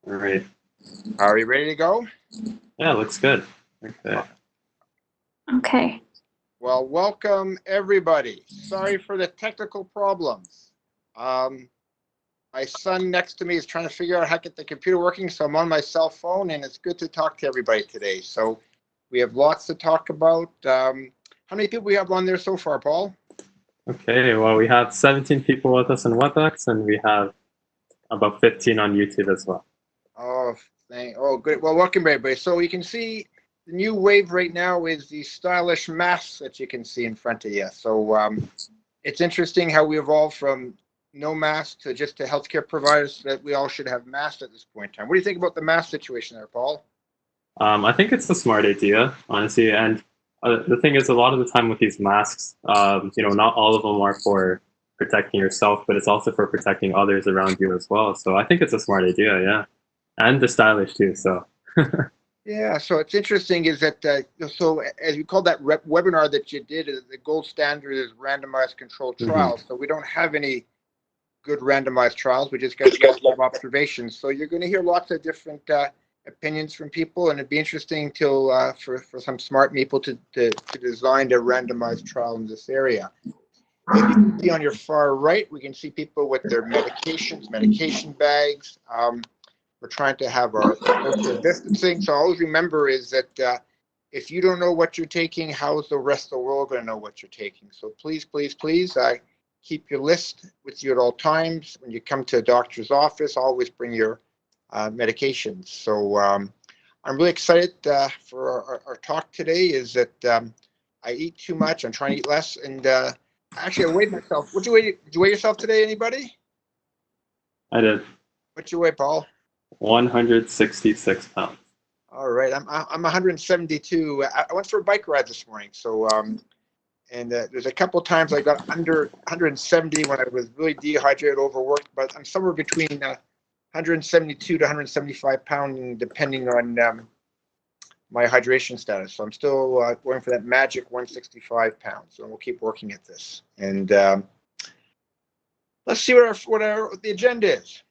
All right. Are you ready to go? Yeah, looks good. Okay. Okay. Well, welcome everybody. Sorry for the technical problems. My son next to me is trying to figure out how to get the computer working, so I'm on my cell phone, and it's good to talk to everybody today. So we have lots to talk about. How many people we have on there so far, Paul? Okay, well, we have 17 people with us in WebEx, and we have about 15 on YouTube as well. Oh, good. Well, welcome everybody. So you can see the new wave right now is the stylish masks that you can see in front of you. So it's interesting how we evolved from no mask to just to healthcare providers that we all should have masks at this point in time. What do you think about the mask situation there, Paul? I think it's a smart idea, honestly. And the thing is, a lot of the time with these masks, not all of them are for protecting yourself, but it's also for protecting others around you as well. So I think it's a smart idea, yeah. And the stylish too, so. Yeah, so it's interesting is that, so as you call that webinar that you did, the gold standard is randomized controlled trials. So we don't have any good randomized trials. We just got lots of observations. So you're going to hear lots of different opinions from people, and it'd be interesting for some smart people to design a randomized trial in this area. If you can see on your far right, we can see people with their medication bags. We're trying to have our social distancing. So always remember is that if you don't know what you're taking, how is the rest of the world going to know what you're taking? So please, please, please keep your list with you at all times. When you come to a doctor's office, always bring your medications. So I'm really excited for our talk today is that I eat too much. I'm trying to eat less. And actually, I weighed myself. Did you weigh yourself today, anybody? I did. What's your weight, Paul? 166 pounds. All right, I'm 172. I went for a bike ride this morning, so and there's a couple of times I got under 170 when I was really dehydrated, overworked. But I'm somewhere between 172 to 175 pounds, depending on my hydration status. So I'm still going for that magic 165 pounds. So we'll keep working at this, and let's see what the agenda is.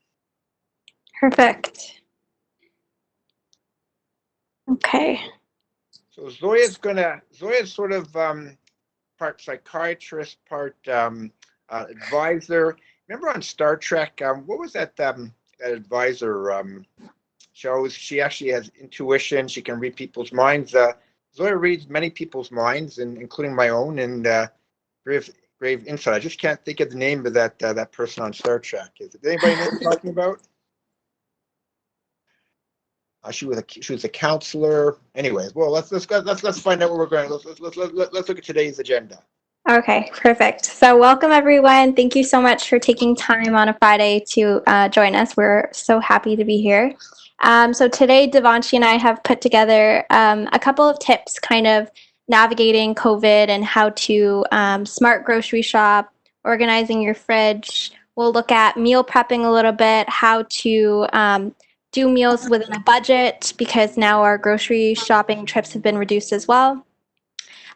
Perfect. Okay. So Zoya's sort of part psychiatrist, part advisor. Remember on Star Trek, what was that advisor? She actually has intuition. She can read people's minds. Zoya reads many people's minds, including my own, and grave insight. I just can't think of the name of that person on Star Trek. Is it anybody know what I'm talking about? She was a counselor. Anyways, well, let's find out where we're going. Let's look at today's agenda. Okay, perfect. So welcome everyone. Thank you so much for taking time on a Friday to join us. We're so happy to be here. So today, Devanshi and I have put together a couple of tips, kind of navigating COVID and how to smart grocery shop, organizing your fridge. We'll look at meal prepping a little bit, how to do meals within a budget, because now our grocery shopping trips have been reduced as well.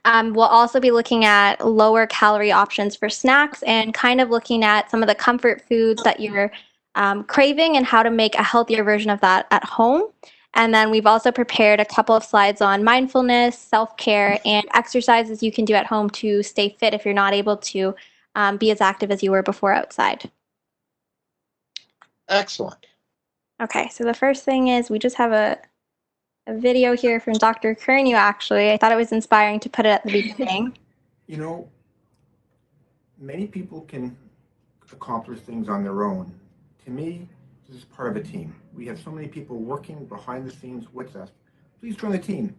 We'll also be looking at lower calorie options for snacks and kind of looking at some of the comfort foods that you're craving and how to make a healthier version of that at home. And then we've also prepared a couple of slides on mindfulness, self-care, and exercises you can do at home to stay fit if you're not able to be as active as you were before outside. Excellent. Okay, so the first thing is we just have a video here from Dr. Kernew, actually. I thought it was inspiring to put it at the beginning. You know, many people can accomplish things on their own. To me, this is part of a team. We have so many people working behind the scenes with us. Please join the team.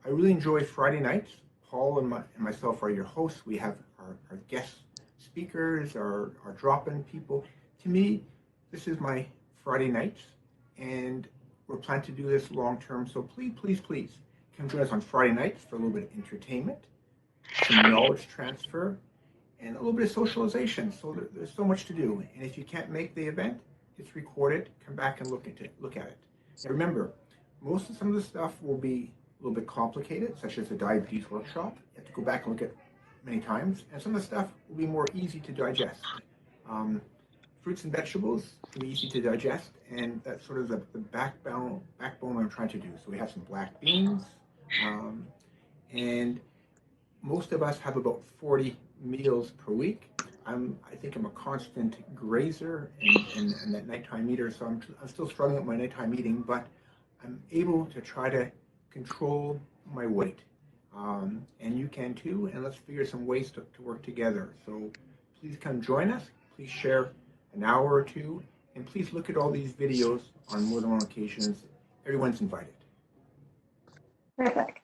I really enjoy Friday nights. Paul and myself are your hosts. We have our guest speakers, our drop-in people. To me, this is my Friday nights, and we're planning to do this long-term. So please, please, please come join us on Friday nights for a little bit of entertainment, some knowledge transfer, and a little bit of socialization. So there's so much to do. And if you can't make the event, it's recorded. Come back and look at it. Now remember, some of the stuff will be a little bit complicated, such as the diabetes workshop. You have to go back and look at many times. And some of the stuff will be more easy to digest. fruits and vegetables, are easy to digest, and that's sort of the backbone I'm trying to do. So we have some black beans, and most of us have about 40 meals per week. I think I'm a constant grazer and that nighttime eater, so I'm still struggling with my nighttime eating, but I'm able to try to control my weight. And you can too, and let's figure some ways to work together. So please come join us, please share an hour or two, and please look at all these videos on more than one occasions. Everyone's invited. Perfect.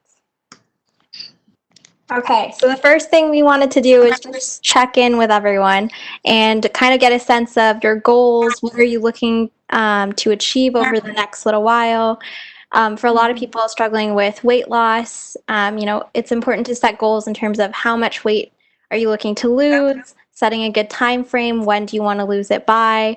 Okay, so the first thing we wanted to do is just check in with everyone and kind of get a sense of your goals. What are you looking to achieve over the next little while? For a lot of people struggling with weight loss, it's important to set goals in terms of how much weight are you looking to lose, setting a good time frame, when do you want to lose it by,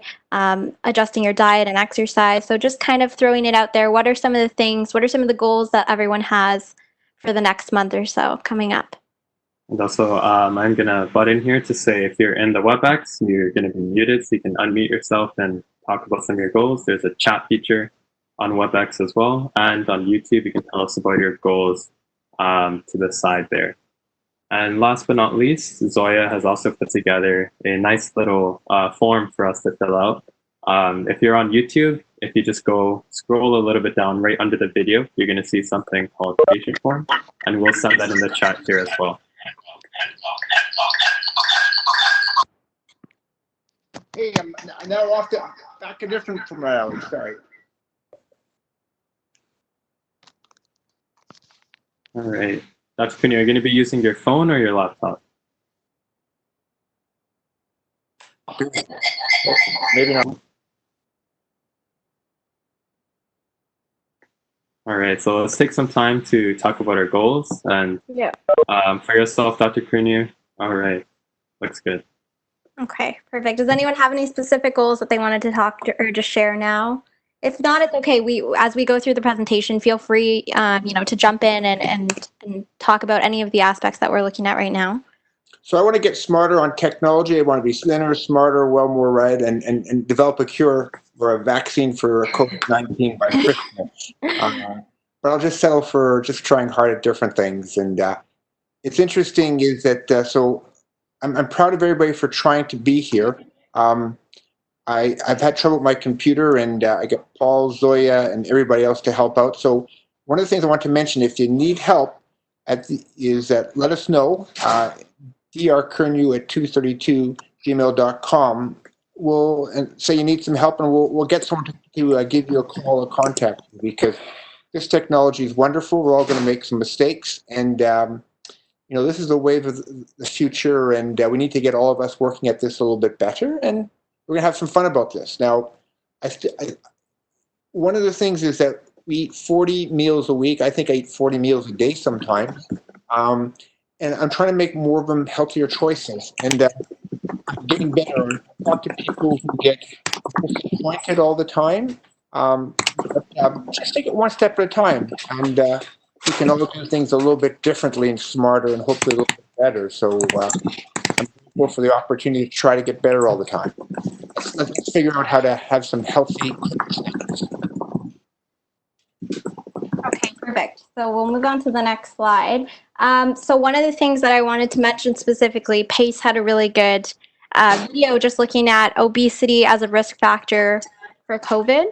adjusting your diet and exercise. So just kind of throwing it out there. What are some of the goals that everyone has for the next month or so coming up? And also, I'm going to butt in here to say if you're in the WebEx, you're going to be muted, so you can unmute yourself and talk about some of your goals. There's a chat feature on WebEx as well. And on YouTube, you can tell us about your goals to the side there. And last but not least, Zoya has also put together a nice little form for us to fill out. If you're on YouTube, if you just go scroll a little bit down right under the video, you're going to see something called patient form, and we'll send that in the chat here as well. Hey, I'm now off to back a different from Riley. Sorry. All right. Dr. Cooney, are you going to be using your phone or your laptop? Maybe not. All right, so let's take some time to talk about our goals. And for yourself, Dr. Cooney, all right, looks good. Okay, perfect. Does anyone have any specific goals that they wanted to talk to or just share now? If not, it's okay. As we go through the presentation, feel free, to jump in and talk about any of the aspects that we're looking at right now. So I want to get smarter on technology. I want to be thinner, smarter, well more right, and develop a cure or a vaccine for COVID-19 by Christmas. But I'll just settle for just trying hard at different things. And it's interesting is that so I'm proud of everybody for trying to be here. I've had trouble with my computer, and I got Paul, Zoya, and everybody else to help out. So one of the things I want to mention, if you need help, is that let us know. drkernew@232gmail.com. And say you need some help, and we'll get someone to give you a call or contact you, because this technology is wonderful. We're all going to make some mistakes, and this is the wave of the future, and we need to get all of us working at this a little bit better, and we're going to have some fun about this. Now, one of the things is that we eat 40 meals a week. I think I eat 40 meals a day sometimes. And I'm trying to make more of them healthier choices, and I'm getting better. I talk to people who get disappointed all the time. Just take it one step at a time, and we can all do things a little bit differently and smarter, and hopefully a little bit better. So I'm grateful for the opportunity to try to get better all the time. Let's figure out how to have some healthy. Okay, perfect. So we'll move on to the next slide. So one of the things that I wanted to mention specifically, PACE had a really good video just looking at obesity as a risk factor for COVID.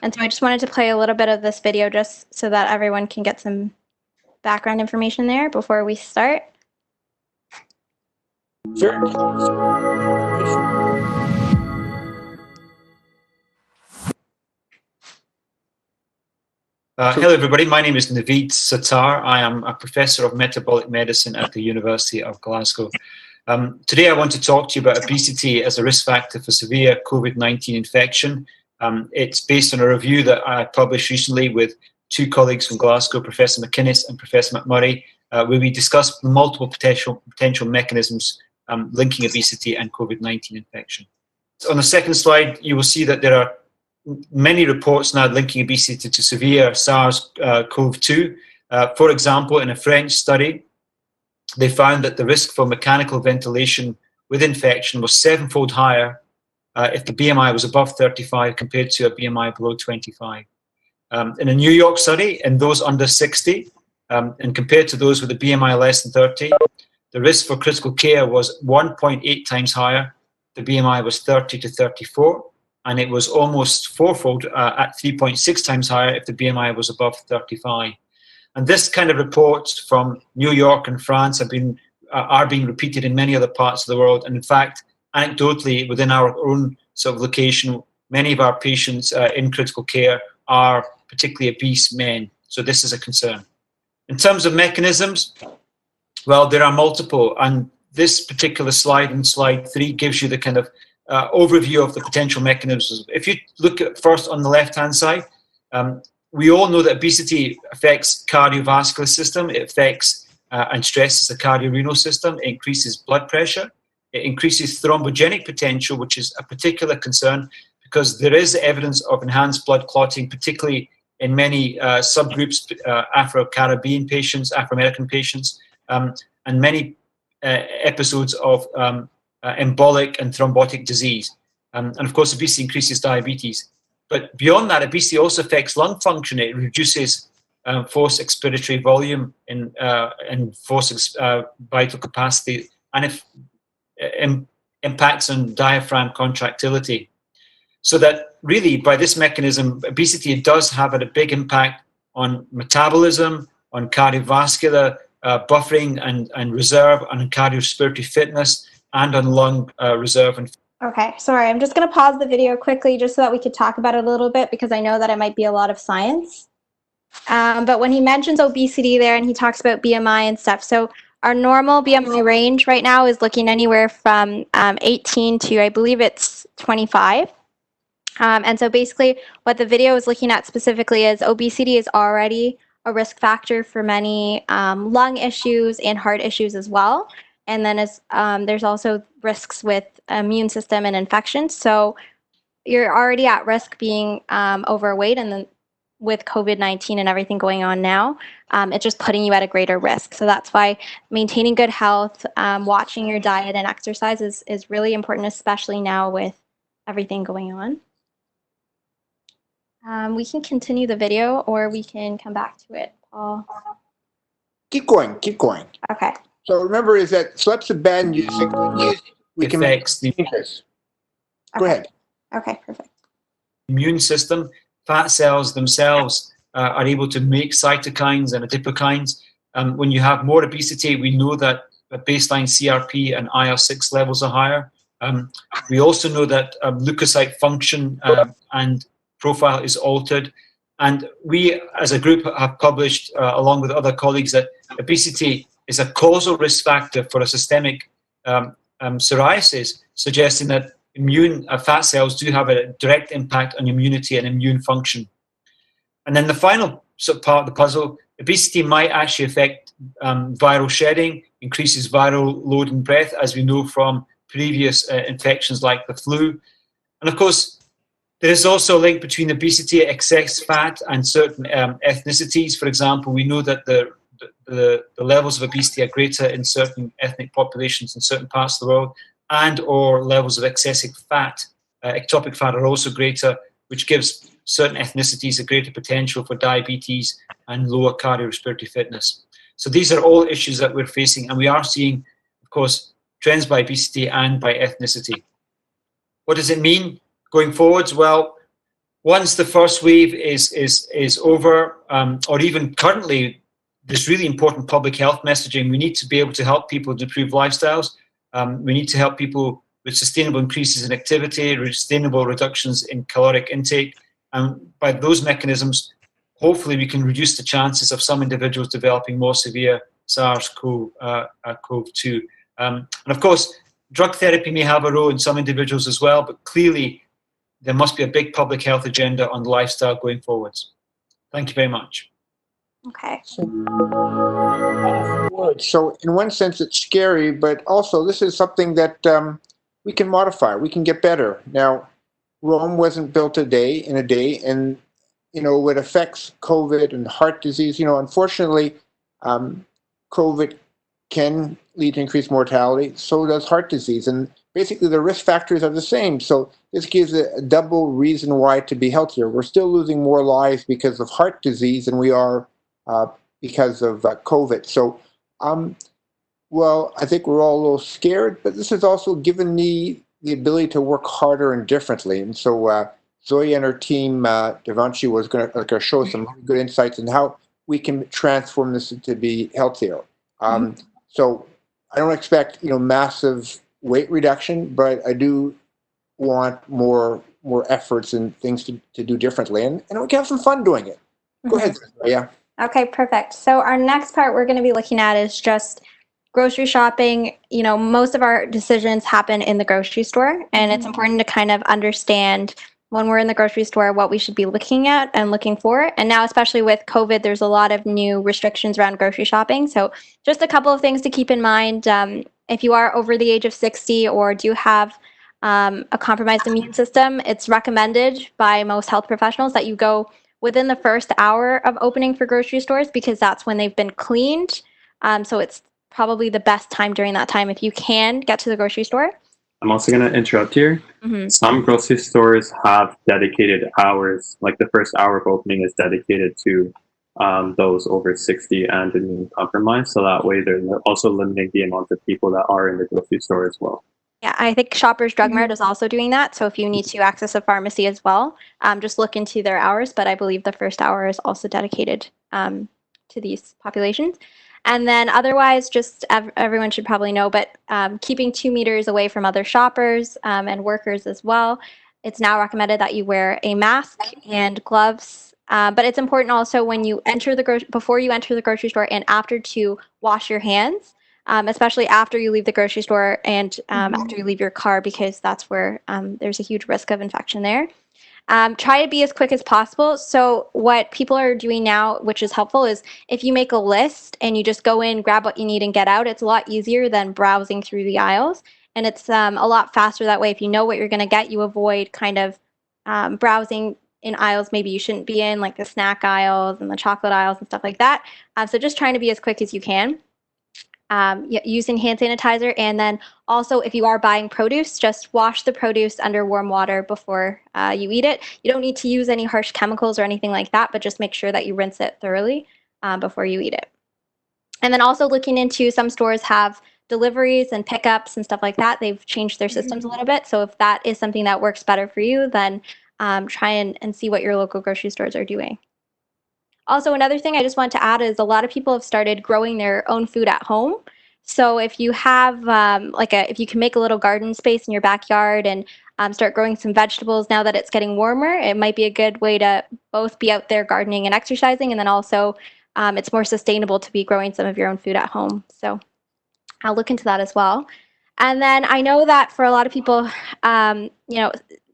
And so I just wanted to play a little bit of this video just so that everyone can get some background information there before we start. Sure. Hello, everybody. My name is Naveed Sattar. I am a professor of metabolic medicine at the University of Glasgow. Today, I want to talk to you about obesity as a risk factor for severe COVID-19 infection. It's based on a review that I published recently with two colleagues from Glasgow, Professor McInnes and Professor McMurray, where we discussed multiple potential mechanisms linking obesity and COVID-19 infection. On the second slide, you will see that there are many reports now linking obesity to severe SARS-CoV-2. For example, in a French study, they found that the risk for mechanical ventilation with infection was 7-fold higher if the BMI was above 35 compared to a BMI below 25. In a New York study, in those under 60, and compared to those with a BMI less than 30, the risk for critical care was 1.8 times higher. The BMI was 30 to 34, and it was almost fourfold at 3.6 times higher if the BMI was above 35. And this kind of reports from New York and France are being repeated in many other parts of the world. And in fact, anecdotally, within our own sort of location, many of our patients in critical care are particularly obese men. So this is a concern. In terms of mechanisms, well, there are multiple. And this particular slide, in slide 3, gives you the kind of overview of the potential mechanisms. If you look at first on the left-hand side, we all know that obesity affects cardiovascular system. It affects and stresses the cardiorenal system. It increases blood pressure. It increases thrombogenic potential, which is a particular concern because there is evidence of enhanced blood clotting, particularly in many subgroups, Afro-Caribbean patients, Afro-American patients, and many episodes of embolic and thrombotic disease. And of course, obesity increases diabetes. But beyond that, obesity also affects lung function. It reduces forced expiratory volume and forced vital capacity, and it impacts on diaphragm contractility. So that really, by this mechanism, obesity does have a big impact on metabolism, on cardiovascular buffering and reserve, on cardiorespiratory fitness, and on lung reserve. Okay, sorry, I'm just going to pause the video quickly just so that we could talk about it a little bit because I know that it might be a lot of science. But when he mentions obesity there and he talks about BMI and stuff, so our normal BMI range right now is looking anywhere from 18 to, I believe it's 25. And so basically what the video is looking at specifically is obesity is already a risk factor for many lung issues and heart issues as well. And then there's also risks with immune system and infections. So you're already at risk being overweight, and then with COVID-19 and everything going on now, it's just putting you at a greater risk. So that's why maintaining good health, watching your diet and exercise is really important, especially now with everything going on. We can continue the video or we can come back to it, Paul. Keep going. Okay. So remember is that selects a band music we can make changes. Go ahead. Okay, perfect. Immune system, fat cells themselves are able to make cytokines and adipokines. When you have more obesity, we know that baseline CRP and IL-6 levels are higher. We also know that leukocyte function and profile is altered. And we, as a group, have published, along with other colleagues, that obesity is a causal risk factor for a systemic psoriasis, suggesting that immune fat cells do have a direct impact on immunity and immune function. And then the final part of the puzzle, obesity might actually affect viral shedding, increases viral load in breath, as we know from previous infections like the flu. And of course, there is also a link between obesity, excess fat, and certain ethnicities. For example, we know that the levels of obesity are greater in certain ethnic populations in certain parts of the world, and or levels of excessive fat, ectopic fat, are also greater, which gives certain ethnicities a greater potential for diabetes and lower cardiorespiratory fitness. So these are all issues that we're facing, and we are seeing, of course, trends by obesity and by ethnicity. What does it mean going forwards? Well, once the first wave is over, or even currently, there's really important public health messaging. We need to be able to help people to improve lifestyles. We need to help people with sustainable increases in activity, sustainable reductions in caloric intake. And by those mechanisms, hopefully we can reduce the chances of some individuals developing more severe SARS-CoV-2. And of course, drug therapy may have a role in some individuals as well, but clearly there must be a big public health agenda on lifestyle going forwards. Thank you very much. Okay. So in one sense, it's scary, but also this is something that we can modify. We can get better. Now, Rome wasn't built in a day, and what affects COVID and heart disease. Unfortunately, COVID can lead to increased mortality. So does heart disease, and basically the risk factors are the same. So this gives a double reason why to be healthier. We're still losing more lives because of heart disease than we are because of COVID. So, well, I think we're all a little scared, but this has also given me the ability to work harder and differently. And so Zoe and her team, Devanshi, was going to show some really good insights in how we can transform this to be healthier. So I don't expect massive weight reduction, but I do want more efforts and things to do differently, and we can have some fun doing it. Go ahead, yeah. Okay, perfect. So our next part we're going to be looking at is just grocery shopping. Most of our decisions happen in the grocery store, and it's important to kind of understand when we're in the grocery store what we should be looking at and looking for. And now, especially with COVID, there's a lot of new restrictions around grocery shopping. So just a couple of things to keep in mind. If you are over the age of 60 or do have a compromised immune system, it's recommended by most health professionals that you go within the first hour of opening for grocery stores, because that's when they've been cleaned. So it's probably the best time during that time if you can get to the grocery store. I'm also going to interrupt here. Some grocery stores have dedicated hours, like the first hour of opening is dedicated to those over 60 and immune compromised. So that way they're also limiting the amount of people that are in the grocery store as well. Yeah, I think Shoppers Drug Mart is also doing that. So if you need to access a pharmacy as well, just look into their hours. But I believe the first hour is also dedicated to these populations. And then otherwise, just everyone should probably know, but keeping 2 meters away from other shoppers and workers as well. It's now recommended that you wear a mask and gloves. But it's important also when you enter before you enter the grocery store and after to wash your hands. Especially after you leave the grocery store and after you leave your car, because that's where there's a huge risk of infection there. Try to be as quick as possible. So what people are doing now, which is helpful, is if you make a list and you just go in, grab what you need and get out, it's a lot easier than browsing through the aisles. And it's a lot faster that way. If you know what you're going to get, you avoid kind of browsing in aisles maybe you shouldn't be in, like the snack aisles and the chocolate aisles and stuff like that. So just trying to be as quick as you can. Using hand sanitizer, and then also if you are buying produce, just wash the produce under warm water before you eat it. You don't need to use any harsh chemicals or anything like that, but just make sure that you rinse it thoroughly before you eat it. And then also looking into, some stores have deliveries and pickups and stuff like that. They've changed their systems a little bit. So if that is something that works better for you, then try and see what your local grocery stores are doing. Also, another thing I just want to add is a lot of people have started growing their own food at home. So if you have if you can make a little garden space in your backyard and start growing some vegetables now that it's getting warmer, it might be a good way to both be out there gardening and exercising, and then also it's more sustainable to be growing some of your own food at home. So I'll look into that as well. And then I know that for a lot of people,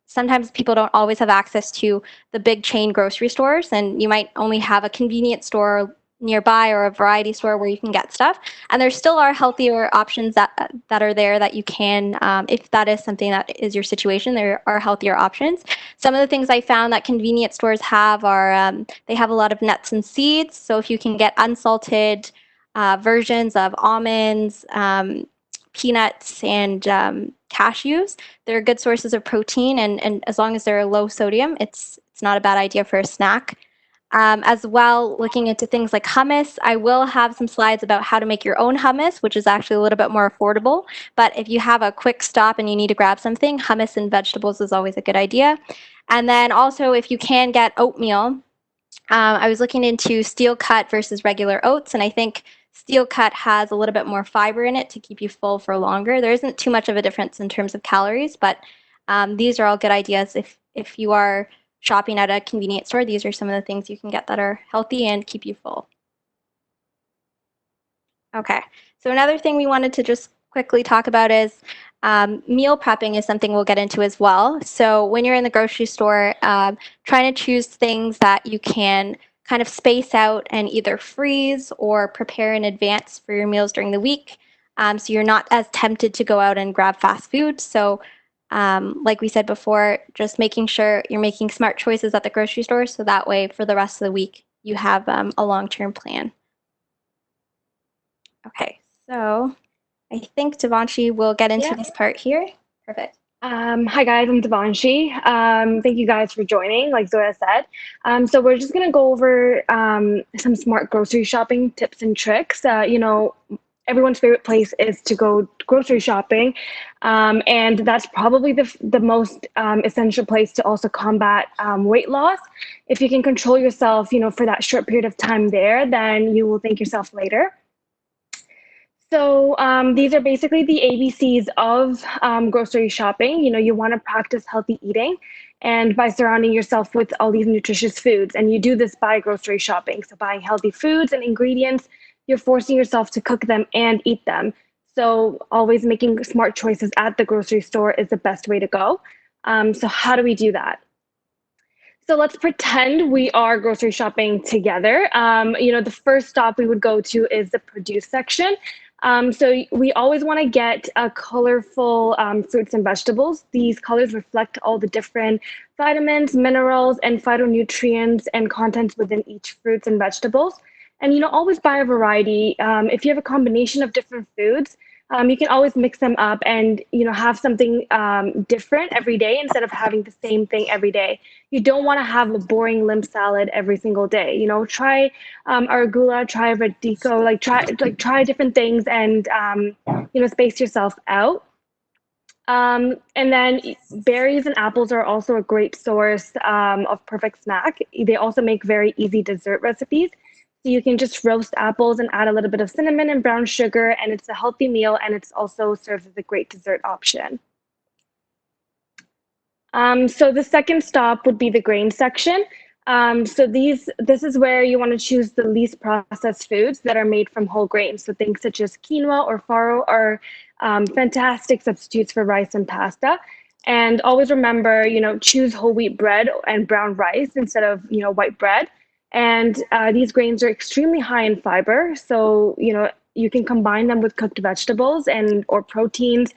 sometimes people don't always have access to the big chain grocery stores, and you might only have a convenience store nearby or a variety store where you can get stuff. And there still are healthier options that are there that you can, if that is something that is your situation, there are healthier options. Some of the things I found that convenience stores have are, they have a lot of nuts and seeds. So if you can get unsalted versions of almonds, peanuts, and cashews, they're good sources of protein, and as long as they're low sodium, it's not a bad idea for a snack. As well, looking into things like hummus, I will have some slides about how to make your own hummus, which is actually a little bit more affordable. But if you have a quick stop and you need to grab something, hummus and vegetables is always a good idea. And then also, if you can get oatmeal, I was looking into steel cut versus regular oats, and I think steel cut has a little bit more fiber in it to keep you full for longer. There isn't too much of a difference in terms of calories, but these are all good ideas. If you are shopping at a convenience store, these are some of the things you can get that are healthy and keep you full. Okay, so another thing we wanted to just quickly talk about is meal prepping is something we'll get into as well. So when you're in the grocery store, trying to choose things that you can kind of space out and either freeze or prepare in advance for your meals during the week. So you're not as tempted to go out and grab fast food. So like we said before, just making sure you're making smart choices at the grocery store, so that way for the rest of the week you have a long-term plan. Okay, so I think Devanshi will get into this part here. Perfect. Hi guys, I'm Devanshi. Thank you guys for joining, like Zoya said. So we're just gonna go over some smart grocery shopping tips and tricks. Everyone's favorite place is to go grocery shopping, and that's probably the most essential place to also combat weight loss. If you can control yourself, for that short period of time there, then you will thank yourself later. So these are basically the ABCs of grocery shopping. You want to practice healthy eating, and by surrounding yourself with all these nutritious foods. And you do this by grocery shopping. So buying healthy foods and ingredients, you're forcing yourself to cook them and eat them. So always making smart choices at the grocery store is the best way to go. So how do we do that? So let's pretend we are grocery shopping together. The first stop we would go to is the produce section. So we always want to get colorful fruits and vegetables. These colors reflect all the different vitamins, minerals, and phytonutrients and contents within each fruits and vegetables. And always buy a variety. If you have a combination of different foods, you can always mix them up and have something different every day instead of having the same thing every day. You don't want to have a boring limb salad every single day. Try arugula, try radicchio, try different things and space yourself out. And then berries and apples are also a great source of perfect snack. They also make very easy dessert recipes. So you can just roast apples and add a little bit of cinnamon and brown sugar, and it's a healthy meal, and it's also serves as a great dessert option. So the second stop would be the grain section. So this is where you want to choose the least processed foods that are made from whole grains. So things such as quinoa or farro are fantastic substitutes for rice and pasta. And always remember, choose whole wheat bread and brown rice instead of, white bread. And these grains are extremely high in fiber. So, you can combine them with cooked vegetables or proteins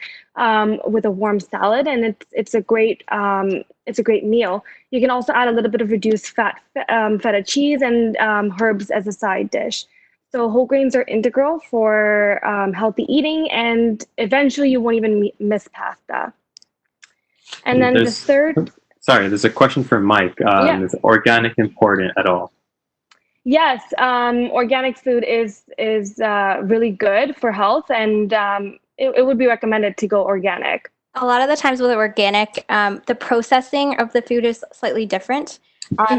with a warm salad, and it's a great meal. You can also add a little bit of reduced fat feta cheese and herbs as a side dish. So whole grains are integral for healthy eating, and eventually you won't even miss pasta. And then the third. Sorry, there's a question for Mike. Yeah. Is organic important at all? Yes, organic food is really good for health, and it would be recommended to go organic. A lot of the times with organic, the processing of the food is slightly different.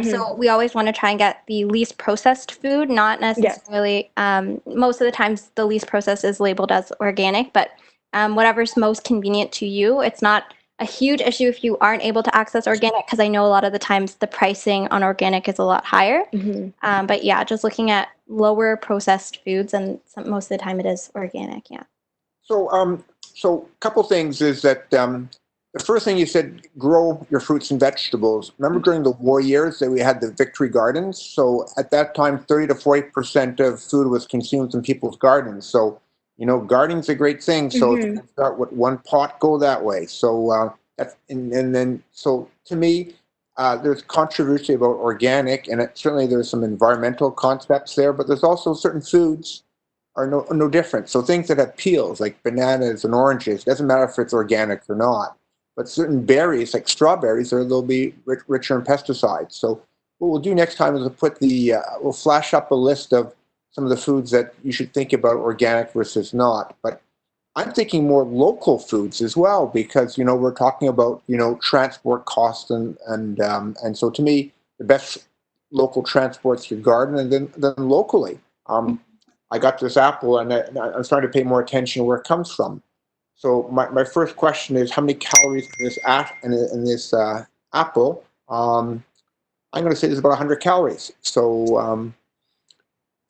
So we always want to try and get the least processed food, not necessarily, most of the times the least processed is labeled as organic, but whatever's most convenient to you. It's not a huge issue if you aren't able to access organic, because I know a lot of the times the pricing on organic is a lot higher. But yeah, just looking at lower processed foods, and most of the time it is organic. Yeah. So a couple things is that the first thing you said, grow your fruits and vegetables. Remember during the war years that we had the victory gardens? So at that time, 30 to 40% of food was consumed in people's gardens. So gardening's a great thing. So if you can start with one pot, go that way. So so to me, there's controversy about organic, and certainly there's some environmental concepts there, but there's also certain foods are no different. So things that have peels, like bananas and oranges, doesn't matter if it's organic or not. But certain berries, like strawberries, they'll be richer in pesticides. So what we'll do next time is we'll flash up a list of some of the foods that you should think about organic versus not. But I'm thinking more local foods as well, because we're talking about transport costs and so to me the best local transport's your garden, and then locally. I got this apple, and I'm starting to pay more attention to where it comes from. So my first question is, how many calories in this apple? I'm going to say there's about 100 calories. So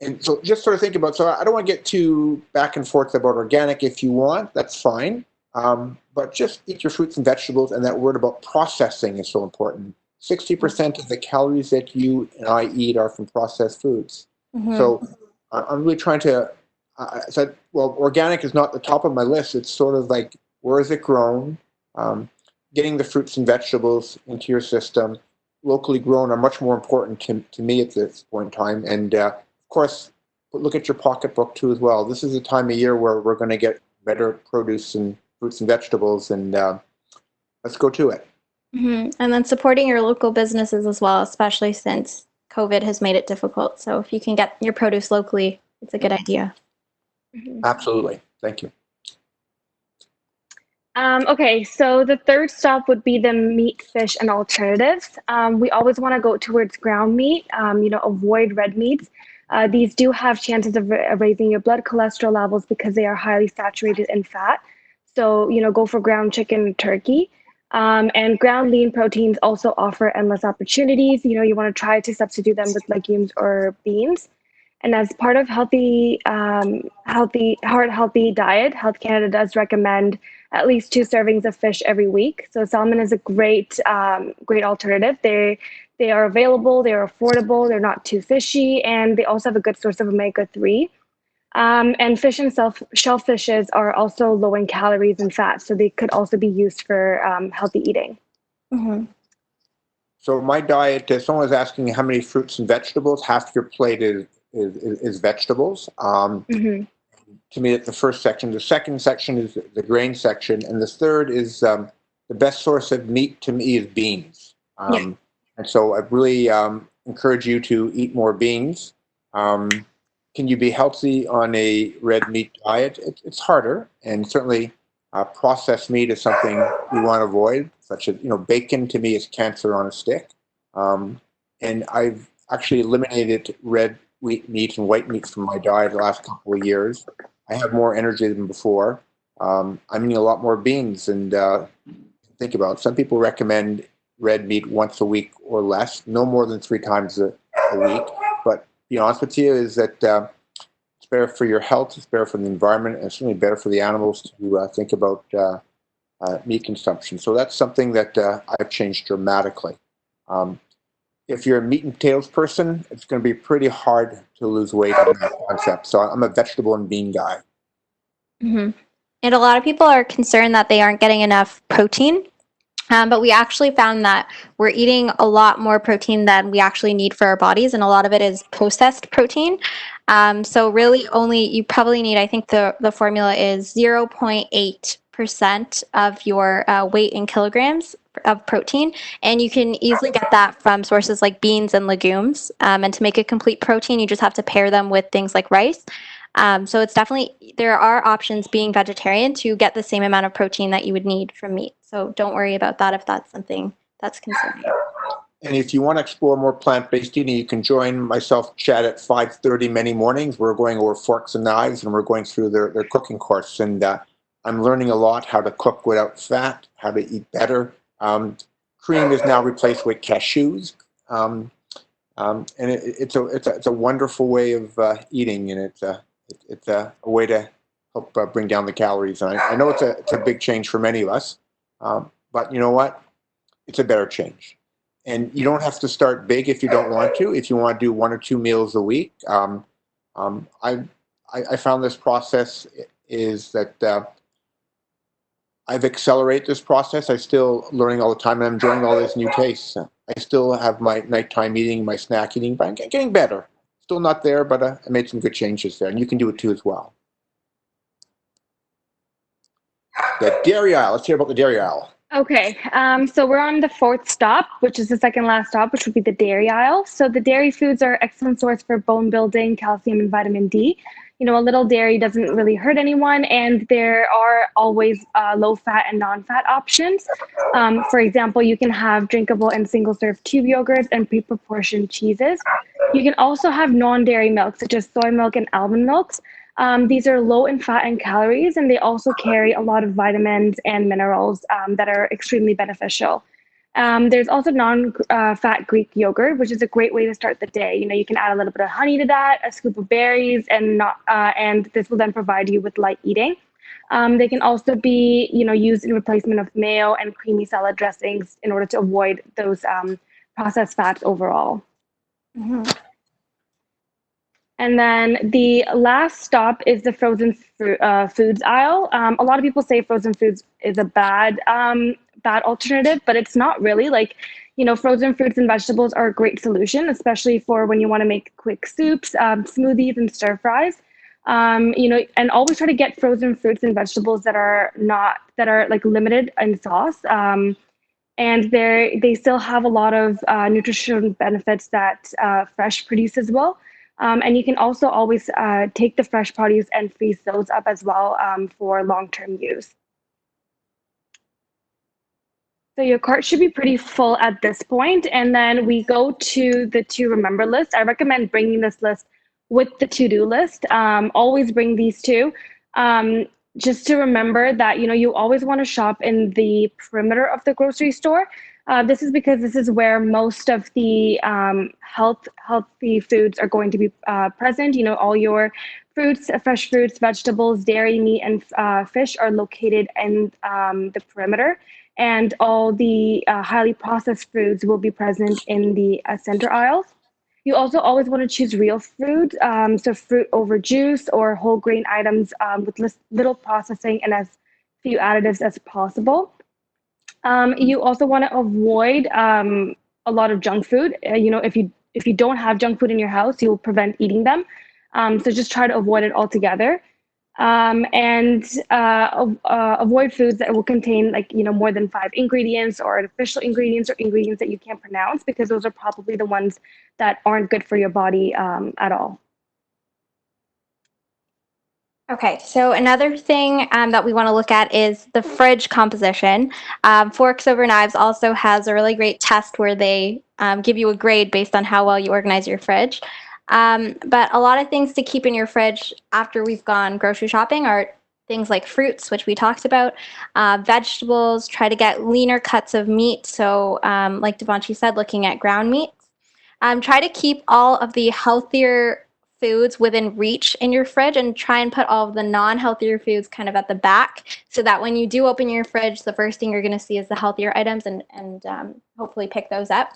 and so just sort of think about. So I don't want to get too back and forth about organic. If you want, that's fine. But just eat your fruits and vegetables. And that word about processing is so important. 60% of the calories that you and I eat are from processed foods. So I'm really trying to. Said, well, organic is not the top of my list. It's sort of like, where is it grown? Getting the fruits and vegetables into your system, locally grown, are much more important to me at this point in time. And of course, look at your pocketbook too as well. This is a time of year where we're going to get better produce and fruits and vegetables, and let's go to it. And then supporting your local businesses as well, especially since COVID has made it difficult. So if you can get your produce locally, it's a good idea. Absolutely. Thank you. Okay, so the third stop would be the meat, fish, and alternatives. We always want to go towards ground meat, avoid red meats. These do have chances of raising your blood cholesterol levels because they are highly saturated in fat. So, go for ground chicken and turkey. And ground lean proteins also offer endless opportunities. You want to try to substitute them with legumes or beans. And as part of healthy diet, Health Canada does recommend at least 2 servings of fish every week. So salmon is a great alternative. They are available, they are affordable, they're not too fishy, and they also have a good source of omega-3. And fish and shellfishes are also low in calories and fat, so they could also be used for healthy eating. So my diet, someone was asking how many fruits and vegetables. Half your plate is vegetables. To me, it's the first section. The second section is the grain section, and the third is the best source of meat to me is beans. And so I really encourage you to eat more beans. Can you be healthy on a red meat diet? It's harder, and certainly processed meat is something we want to avoid, such as, bacon to me is cancer on a stick. And I've actually eliminated red meat and white meat from my diet the last couple of years. I have more energy than before. I'm eating a lot more beans, and think about it. Some people recommend red meat once a week or less, no more than 3 times a week. But to be honest with you, is that it's better for your health, it's better for the environment, and it's certainly better for the animals to think about meat consumption. So that's something that I've changed dramatically. If you're a meat and potatoes person, it's going to be pretty hard to lose weight in that concept. So I'm a vegetable and bean guy. And a lot of people are concerned that they aren't getting enough protein. But we actually found that we're eating a lot more protein than we actually need for our bodies, and a lot of it is processed protein. So really you probably need, I think the formula is 0.8% of your weight in kilograms of protein, and you can easily get that from sources like beans and legumes. And to make a complete protein, you just have to pair them with things like rice. So it's definitely, there are options being vegetarian to get the same amount of protein that you would need from meat. So don't worry about that if that's something that's concerning. And if you want to explore more plant-based eating, you can join myself, Chad, at 5:30 many mornings. We're going over forks and knives, and we're going through their cooking course. And I'm learning a lot how to cook without fat, how to eat better. Cream is now replaced with cashews. And it's a wonderful way of eating, and it's a way to help bring down the calories. And I know it's a big change for many of us, but you know what? It's a better change. And you don't have to start big if you don't want to. If you want to do 1 or 2 meals a week, I found this process is that I've accelerated this process. I'm still learning all the time, and I'm enjoying all these new tastes. I still have my nighttime eating, my snack eating, but I'm getting better. Still not there, but I made some good changes there, and you can do it too as well. The dairy aisle. Let's hear about the dairy aisle. Okay, so we're on the 4th stop, which is the second last stop, which would be the dairy aisle. So the dairy foods are an excellent source for bone building, calcium, and vitamin D. A little dairy doesn't really hurt anyone, and there are always low-fat and non-fat options. For example, you can have drinkable and single-serve tube yogurts and pre-proportioned cheeses. You can also have non-dairy milks, such as soy milk and almond milks. These are low in fat and calories, and they also carry a lot of vitamins and minerals that are extremely beneficial. There's also non-fat Greek yogurt, which is a great way to start the day. You can add a little bit of honey to that, a scoop of berries, and this will then provide you with light eating. They can also be, used in replacement of mayo and creamy salad dressings in order to avoid those processed fats overall. And then the last stop is the frozen foods aisle. A lot of people say frozen foods is a bad alternative, but it's not really. Frozen fruits and vegetables are a great solution, especially for when you want to make quick soups, smoothies, and stir fries. And always try to get frozen fruits and vegetables that are like limited in sauce. And they still have a lot of nutrition benefits that fresh produce as well. And you can also always take the fresh produce and freeze those up as well for long-term use. So your cart should be pretty full at this point, and then we go to the to remember list. I recommend bringing this list with the to-do list. Always bring these two, just to remember that you always want to shop in the perimeter of the grocery store. This is because this is where most of the healthy foods are going to be present. All your fruits, fresh fruits, vegetables, dairy, meat, and fish are located in the perimeter. And all the highly processed foods will be present in the center aisles. You also always want to choose real fruit, so fruit over juice or whole grain items with little processing and as few additives as possible. You also want to avoid a lot of junk food. If you don't have junk food in your house, you'll prevent eating them. So just try to avoid it altogether. And avoid foods that will contain more than 5 ingredients or artificial ingredients or ingredients that you can't pronounce, because those are probably the ones that aren't good for your body at all. Okay, so another thing that we want to look at is the fridge composition. Forks Over Knives also has a really great test where they give you a grade based on how well you organize your fridge. But a lot of things to keep in your fridge after we've gone grocery shopping are things like fruits, which we talked about, vegetables, try to get leaner cuts of meat. So like Devanshi said, looking at ground meats. Try to keep all of the healthier foods within reach in your fridge, and try and put all of the non-healthier foods kind of at the back, so that when you do open your fridge, the first thing you're going to see is the healthier items, and hopefully pick those up.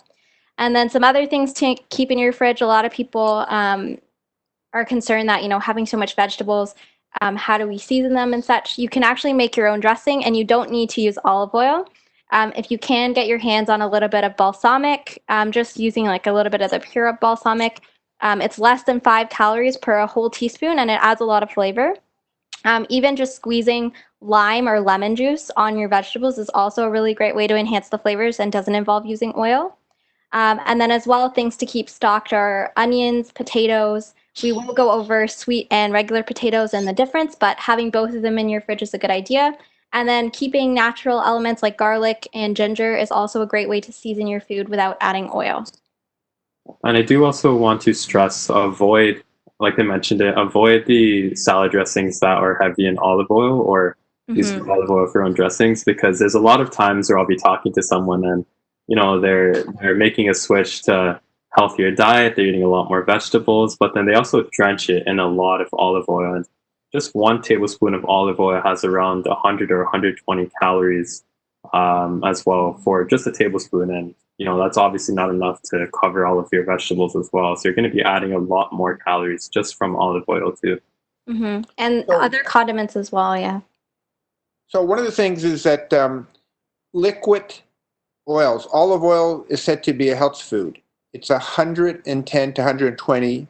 And then some other things to keep in your fridge. A lot of people are concerned that, having so much vegetables, how do we season them and such? You can actually make your own dressing, and you don't need to use olive oil. If you can get your hands on a little bit of balsamic, just using like a little bit of the pure balsamic, it's less than 5 calories per a whole teaspoon, and it adds a lot of flavor. Even just squeezing lime or lemon juice on your vegetables is also a really great way to enhance the flavors and doesn't involve using oil. And then as well, things to keep stocked are onions, potatoes. We will go over sweet and regular potatoes and the difference, but having both of them in your fridge is a good idea. And then keeping natural elements like garlic and ginger is also a great way to season your food without adding oil. And I do also want to stress, avoid, like I mentioned it, avoid the salad dressings that are heavy in olive oil, or use olive oil for your own dressings, because there's a lot of times where I'll be talking to someone and they're making a switch to healthier diet, they're eating a lot more vegetables, but then they also drench it in a lot of olive oil. And just 1 tablespoon of olive oil has around 100 or 120 calories as well, for just a tablespoon. And that's obviously not enough to cover all of your vegetables as well. So you're going to be adding a lot more calories just from olive oil too. And other condiments as well, yeah. So one of the things is that liquid oils, olive oil is said to be a health food. It's 110 to 120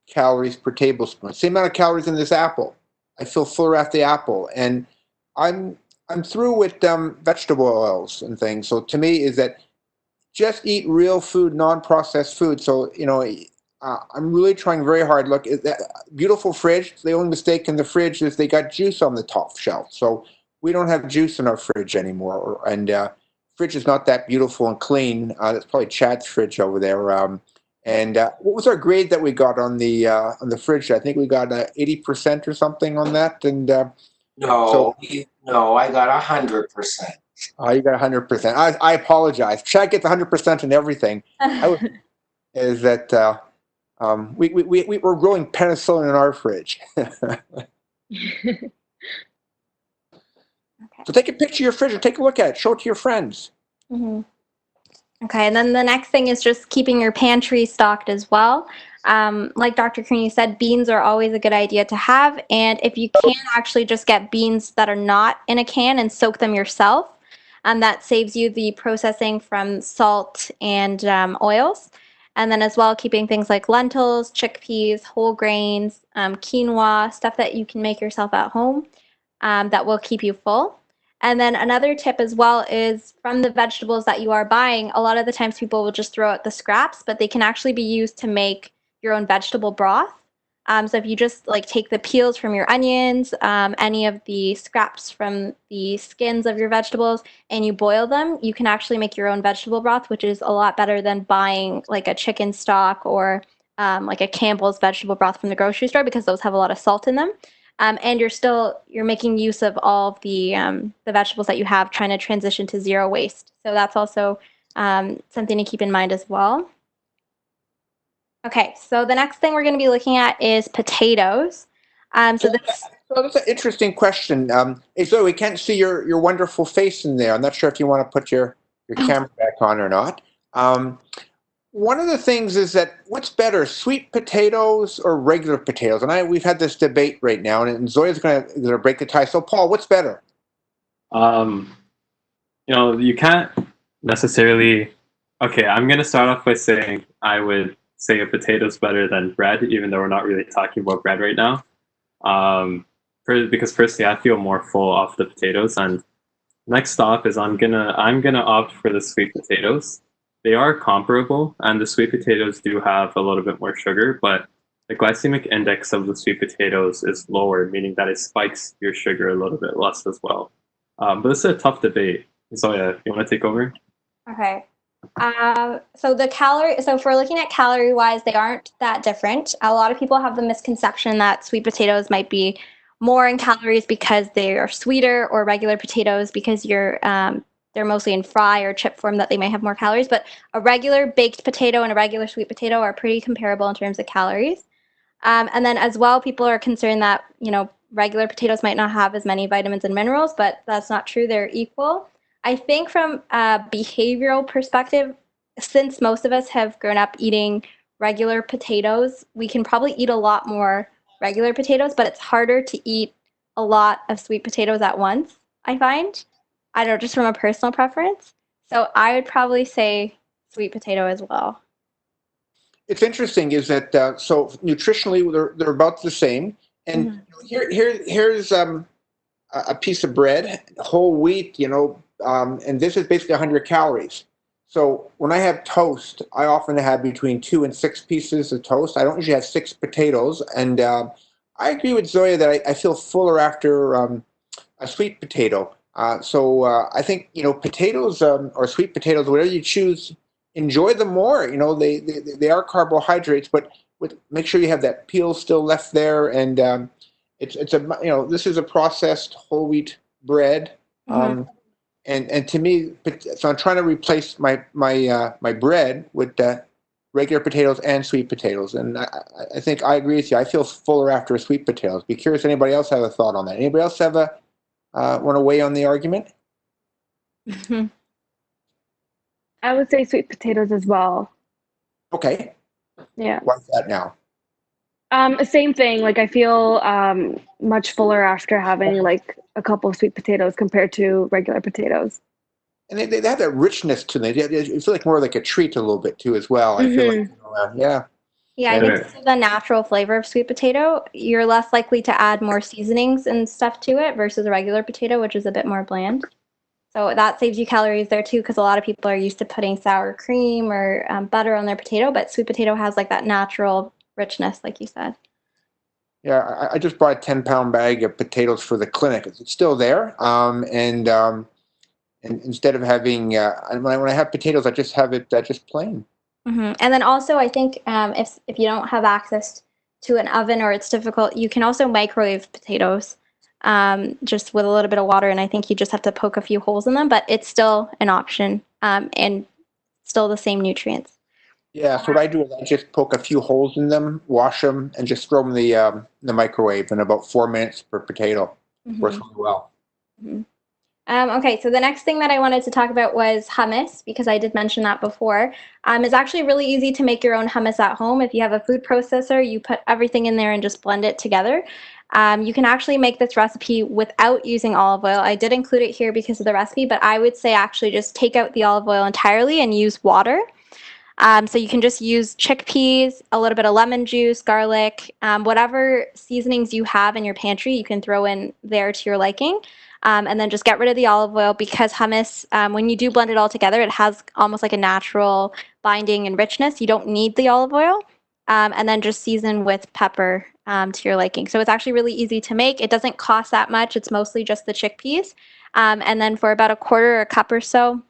calories per tablespoon. Same amount of calories in this apple. I feel fuller after the apple. And I'm through with vegetable oils and things. So to me is that just eat real food, non-processed food. So, I'm really trying very hard. Look, that beautiful fridge. The only mistake in the fridge is they got juice on the top shelf. So we don't have juice in our fridge anymore. And fridge is not that beautiful and clean. That's probably Chad's fridge over there. And what was our grade that we got on the fridge? I think we got 80% or something on that. And no, I got 100%. Oh, you got 100%. I apologize. Chad gets 100% in everything. Is that we're growing penicillin in our fridge. So take a picture of your fridge and take a look at it. Show it to your friends. Okay, and then the next thing is just keeping your pantry stocked as well. Like Dr. Kearney said, beans are always a good idea to have. And if you can actually just get beans that are not in a can and soak them yourself, that saves you the processing from salt and oils. And then as well, keeping things like lentils, chickpeas, whole grains, quinoa, stuff that you can make yourself at home that will keep you full. And then another tip as well is from the vegetables that you are buying, a lot of the times people will just throw out the scraps, but they can actually be used to make your own vegetable broth. So if you just like take the peels from your onions, any of the scraps from the skins of your vegetables, and you boil them, you can actually make your own vegetable broth, which is a lot better than buying like a chicken stock or like a Campbell's vegetable broth from the grocery store, because those have a lot of salt in them. And you're making use of all of the vegetables that you have, trying to transition to zero waste. So that's also something to keep in mind as well. Okay, so the next thing we're going to be looking at is potatoes. So that's an interesting question. Hey, Zoe, we can't see your wonderful face in there. I'm not sure if you want to put your camera back on or not. One of the things is that what's better, sweet potatoes or regular potatoes? And we've had this debate right now, and Zoe's going to break the tie. So, Paul, what's better? You can't necessarily. Okay, I'm going to start off by saying I would say a potato's better than bread, even though we're not really talking about bread right now. Because firstly, I feel more full off the potatoes, and next stop is I'm gonna opt for the sweet potatoes. They are comparable, and the sweet potatoes do have a little bit more sugar, but the glycemic index of the sweet potatoes is lower, meaning that it spikes your sugar a little bit less as well. But this is a tough debate. So yeah, you want to take over? Okay. So if we're looking at calorie wise, they aren't that different. A lot of people have the misconception that sweet potatoes might be more in calories because they are sweeter, or regular potatoes because they're mostly in fry or chip form that they may have more calories. But a regular baked potato and a regular sweet potato are pretty comparable in terms of calories. And then as well, people are concerned that, regular potatoes might not have as many vitamins and minerals, but that's not true. They're equal. I think from a behavioral perspective, since most of us have grown up eating regular potatoes, we can probably eat a lot more regular potatoes, but it's harder to eat a lot of sweet potatoes at once, I find. I don't know, just from a personal preference. So I would probably say sweet potato as well. It's interesting is that so nutritionally they're about the same. And here's a piece of bread, whole wheat, and this is basically 100 calories. So when I have toast, I often have between 2 and 6 pieces of toast. I don't usually have 6 potatoes. And I agree with Zoya that I feel fuller after a sweet potato. So I think, potatoes or sweet potatoes, whatever you choose, enjoy them more. They are carbohydrates, but make sure you have that peel still left there. And it's this is a processed whole wheat bread. And to me, so I'm trying to replace my bread with regular potatoes and sweet potatoes. And I think I agree with you. I feel fuller after sweet potatoes. Be curious if anybody else have a thought on that. Anybody else have want to weigh on the argument? I would say sweet potatoes as well. Okay. Yeah. What's that now? Same thing. Like I feel much fuller after having like a couple of sweet potatoes compared to regular potatoes. And they have that richness to them. You feel like more like a treat a little bit too as well. I feel like, yeah. Yeah, I think because of the natural flavor of sweet potato, you're less likely to add more seasonings and stuff to it versus a regular potato, which is a bit more bland. So that saves you calories there too, because a lot of people are used to putting sour cream or butter on their potato, but sweet potato has like that natural richness, like you said. Yeah, I just bought a 10-pound bag of potatoes for the clinic. It's still there. And instead of having, when I have potatoes, I just have it just plain. And then also, I think if you don't have access to an oven or it's difficult, you can also microwave potatoes just with a little bit of water. And I think you just have to poke a few holes in them, but it's still an option and still the same nutrients. Yeah, so what I do is I just poke a few holes in them, wash them, and just throw them in the microwave in about 4 minutes per potato. Works really well. Okay, so the next thing that I wanted to talk about was hummus, because I did mention that before. It's actually really easy to make your own hummus at home. If you have a food processor, you put everything in there and just blend it together. You can actually make this recipe without using olive oil. I did include it here because of the recipe, but I would say actually just take out the olive oil entirely and use water. So you can just use chickpeas, a little bit of lemon juice, garlic, whatever seasonings you have in your pantry, you can throw in there to your liking. And then just get rid of the olive oil because hummus, when you do blend it all together, it has almost like a natural binding and richness. You don't need the olive oil. And then just season with pepper to your liking. So it's actually really easy to make. It doesn't cost that much. It's mostly just the chickpeas. And then for about a quarter or a cup or so,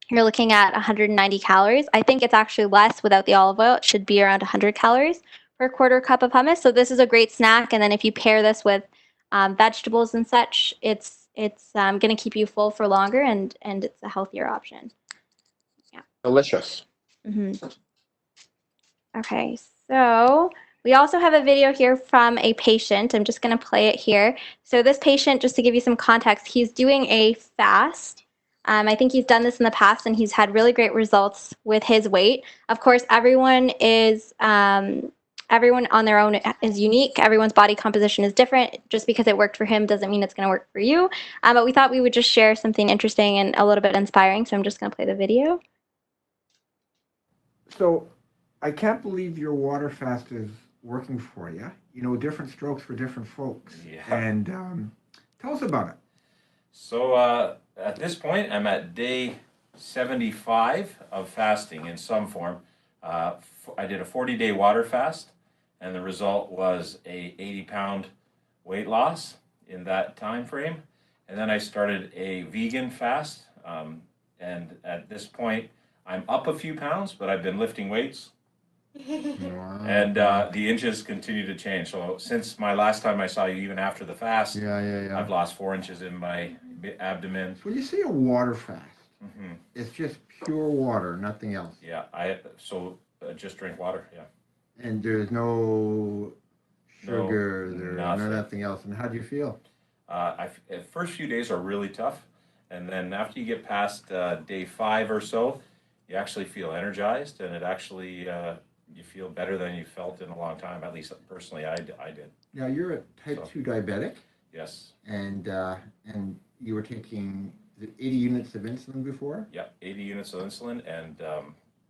you're looking at 190 calories. I think it's actually less without the olive oil. It should be around 100 calories per quarter cup of hummus. So this is a great snack. And then if you pair this with vegetables and such, it's going to keep you full for longer, and it's a healthier option. Yeah. Delicious. Mm-hmm. Okay, so we also have a video here from a patient. I'm just going to play it here. So this patient, just to give you some context, he's doing a fast. I think he's done this in the past, and he's had really great results with his weight. Of course, everyone on their own is unique. Everyone's body composition is different. Just because it worked for him doesn't mean it's going to work for you. But we thought we would just share something interesting and a little bit inspiring. So I'm just going to play the video. So I can't believe your water fast is working for you. You know, different strokes for different folks. Yeah. And tell us about it. So at this point, I'm at day 75 of fasting in some form. I did a 40-day water fast, and the result was a 80-pound weight loss in that time frame. And then I started a vegan fast, and at this point, I'm up a few pounds, but I've been lifting weights. Wow. And the inches continue to change. So since my last time I saw you, even after the fast, I've lost 4 inches in my abdomen. When you say a water fast, Mm-hmm. it's just pure water, nothing else. Yeah, just drink water. Yeah. And there's no sugar, there's nothing else. And how do you feel? The first few days are really tough, and then after you get past day 5 or so, you actually feel energized, and it actually you feel better than you felt in a long time. At least personally, I did. Now you're a type 2 diabetic. Yes. And you were taking 80 units of insulin before? Yeah, 80 units of insulin and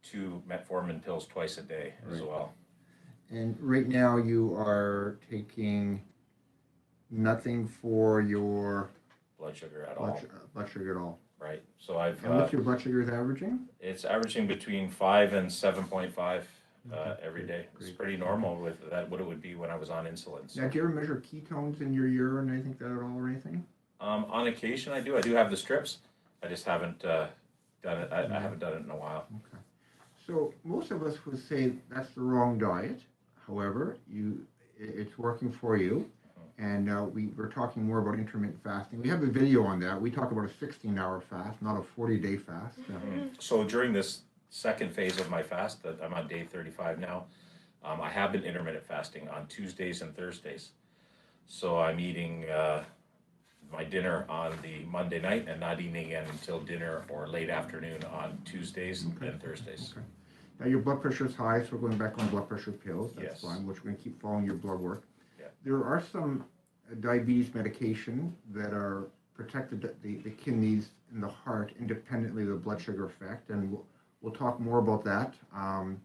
2 metformin pills twice a day as well. And right now you are taking nothing for your blood sugar at all. Blood sugar at all. Right. So I've. And what's your blood sugar is averaging? It's averaging between 5 and 7.5 every day. It's pretty normal with that. What it would be when I was on insulin. So. Now, do you ever measure ketones in your urine or anything like that at all, or anything? On occasion, I do. I do have the strips. I just haven't done it. I haven't done it in a while. Okay. So most of us would say that's the wrong diet. However, it's working for you. And we're talking more about intermittent fasting. We have a video on that. We talk about a 16-hour fast, not a 40-day fast. So during this second phase of my fast, that I'm on day 35 now, I have been intermittent fasting on Tuesdays and Thursdays. So I'm eating my dinner on the Monday night and not eating again until dinner or late afternoon on Tuesdays and Thursdays. Okay. Now your blood pressure is high, so we're going back on blood pressure pills. That's fine, which we're going to keep following your blood work. Yeah. There are some diabetes medications that are protected the kidneys and the heart independently of the blood sugar effect, and we'll talk more about that. I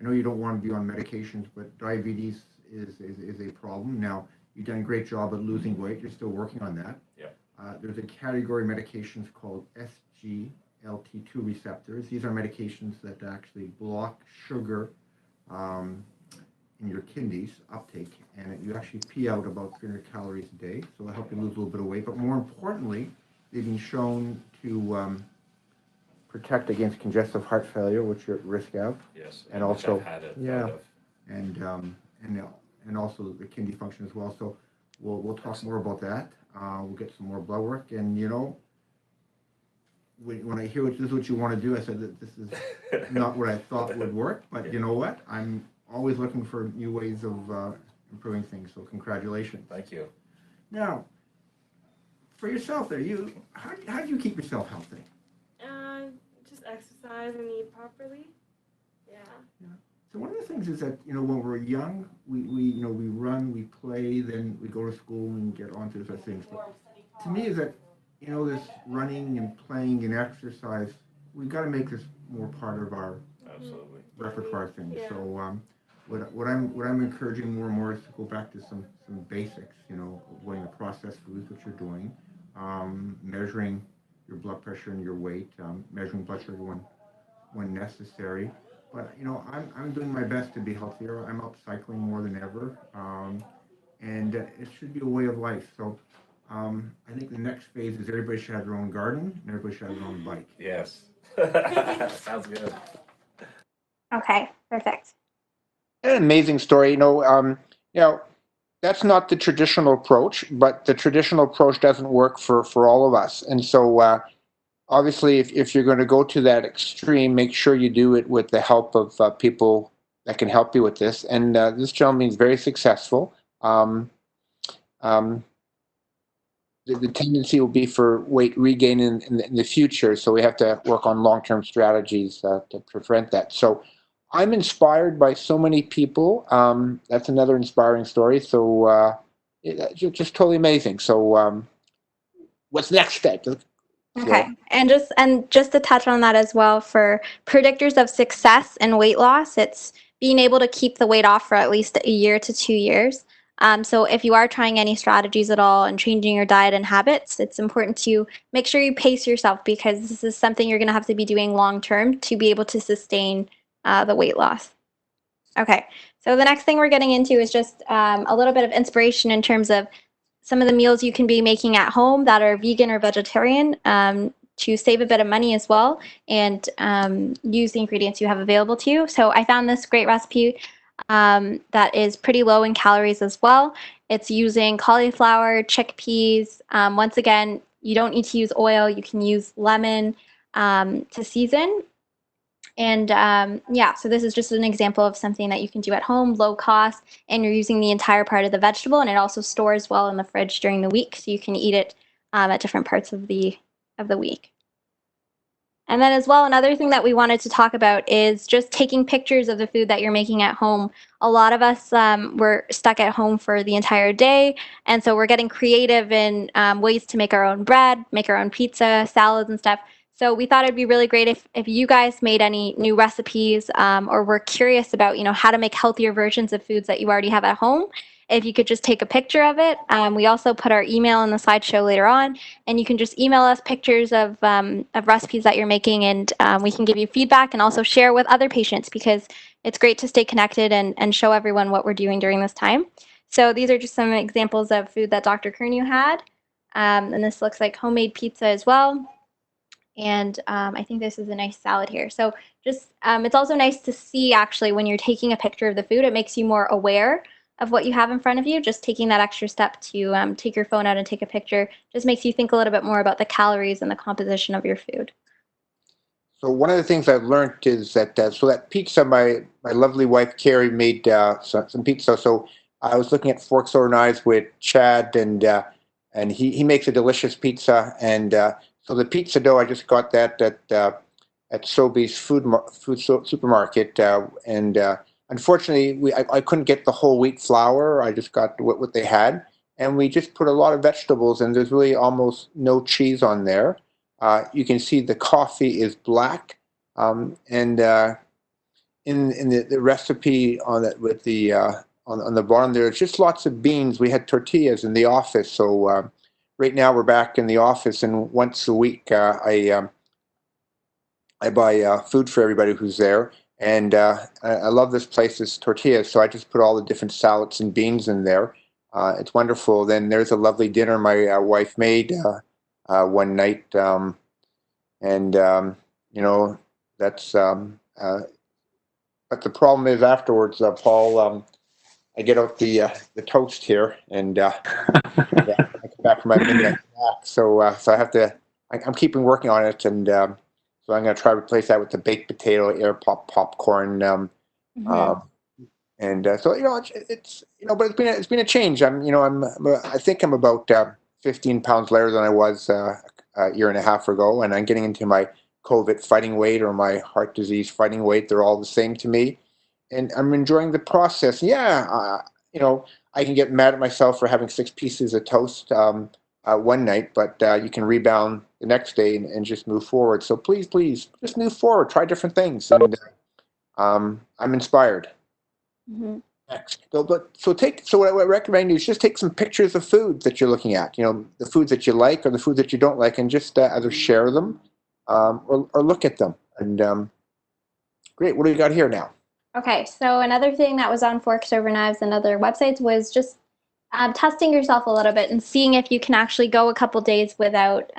know you don't want to be on medications, but diabetes is a problem. Now, you've done a great job at losing weight. You're still working on that. Yeah. There's a category of medications called SGLT2 receptors. These are medications that actually block sugar in your kidneys uptake, and you actually pee out about 300 calories a day, so it'll help you lose a little bit of weight. But more importantly, they've been shown to protect against congestive heart failure, which you're at risk of. Yes, and also I've had it. And also the kidney function as well. So we'll talk more about that. We'll get some more blood work, and when I hear this is what you want to do, I said that this is not what I thought would work, but you know what? I'm always looking for new ways of improving things. So congratulations. Thank you. Now, for yourself, how do you keep yourself healthy? Just exercise and eat properly. Yeah. So one of the things is that when we're young, we run, we play, then we go to school and get onto such things. But to me, is that this running and playing and exercise, we've got to make this more part of our Absolutely. repertoire things. Yeah. So what I'm encouraging more and more is to go back to some basics. Avoiding the processed foods, which you're doing, measuring your blood pressure and your weight, measuring blood sugar when necessary. But I'm doing my best to be healthier. I'm out cycling more than ever, and it should be a way of life. So I think the next phase is everybody should have their own garden and everybody should have their own bike. Yes. Sounds good. Okay, perfect. An amazing story. That's not the traditional approach, but the traditional approach doesn't work for all of us. And so obviously, if you're going to go to that extreme, make sure you do it with the help of people that can help you with this. And this gentleman is very successful. Um, um, the tendency will be for weight regain in the future. So we have to work on long-term strategies to prevent that. So I'm inspired by so many people. That's another inspiring story. So just totally amazing. So what's next step? Okay. And just to touch on that as well, for predictors of success and weight loss, it's being able to keep the weight off for at least a year to 2 years. So if you are trying any strategies at all and changing your diet and habits, it's important to make sure you pace yourself, because this is something you're going to have to be doing long term to be able to sustain the weight loss. Okay. So the next thing we're getting into is just a little bit of inspiration in terms of some of the meals you can be making at home that are vegan or vegetarian, to save a bit of money as well, and use the ingredients you have available to you. So I found this great recipe that is pretty low in calories as well. It's using cauliflower, chickpeas. Once again, you don't need to use oil. You can use lemon to season. And yeah, so this is just an example of something that you can do at home, low cost, and you're using the entire part of the vegetable, and it also stores well in the fridge during the week, so you can eat it at different parts of the week. And then as well, another thing that we wanted to talk about is just taking pictures of the food that you're making at home. A lot of us were stuck at home for the entire day, and so we're getting creative in ways to make our own bread, make our own pizza, salads, and stuff. So we thought it'd be really great if you guys made any new recipes, or were curious about how to make healthier versions of foods that you already have at home. If you could just take a picture of it. We also put our email in the slideshow later on, and you can just email us pictures of recipes that you're making, and we can give you feedback and also share with other patients, because it's great to stay connected and show everyone what we're doing during this time. So these are just some examples of food that Dr. Kernew had. And this looks like homemade pizza as well. And I think this is a nice salad here. So just it's also nice to see, actually, when you're taking a picture of the food, it makes you more aware of what you have in front of you. Just taking that extra step to take your phone out and take a picture just makes you think a little bit more about the calories and the composition of your food. So one of the things I've learned is that so that pizza, my lovely wife Carrie made some pizza. So I was looking at Forks Over Knives with Chad, and he makes a delicious pizza. And so the pizza dough, I just got that at Sobeys supermarket, and unfortunately I couldn't get the whole wheat flour. I just got what they had, and we just put a lot of vegetables, and there's really almost no cheese on there. You can see the coffee is black, and in the recipe on it with the on the bottom there, it's just lots of beans. We had tortillas in the office, so right now we're back in the office, and once a week I buy food for everybody who's there, and I love this place's tortillas. So I just put all the different salads and beans in there. It's wonderful. Then there's a lovely dinner my wife made one night. And that's but the problem is afterwards, Paul. I get out the toast here, and I come back from my midnight snack. So I have to. I'm keeping working on it, and so I'm going to try to replace that with the baked potato, air popcorn. And so it's but it's been a change. I think I'm about 15 pounds lighter than I was a year and a half ago, and I'm getting into my COVID fighting weight or my heart disease fighting weight. They're all the same to me, and I'm enjoying the process. Yeah, I can get mad at myself for having 6 pieces of toast one night, but you can rebound the next day and just move forward. So please, just move forward. Try different things, and I'm inspired. Mm-hmm. Next. So what I would recommend is just take some pictures of foods that you're looking at, the foods that you like or the foods that you don't like, and just either share them or look at them. And great, what do we got here now? Okay, so another thing that was on Forks Over Knives and other websites was just testing yourself a little bit and seeing if you can actually go a couple days without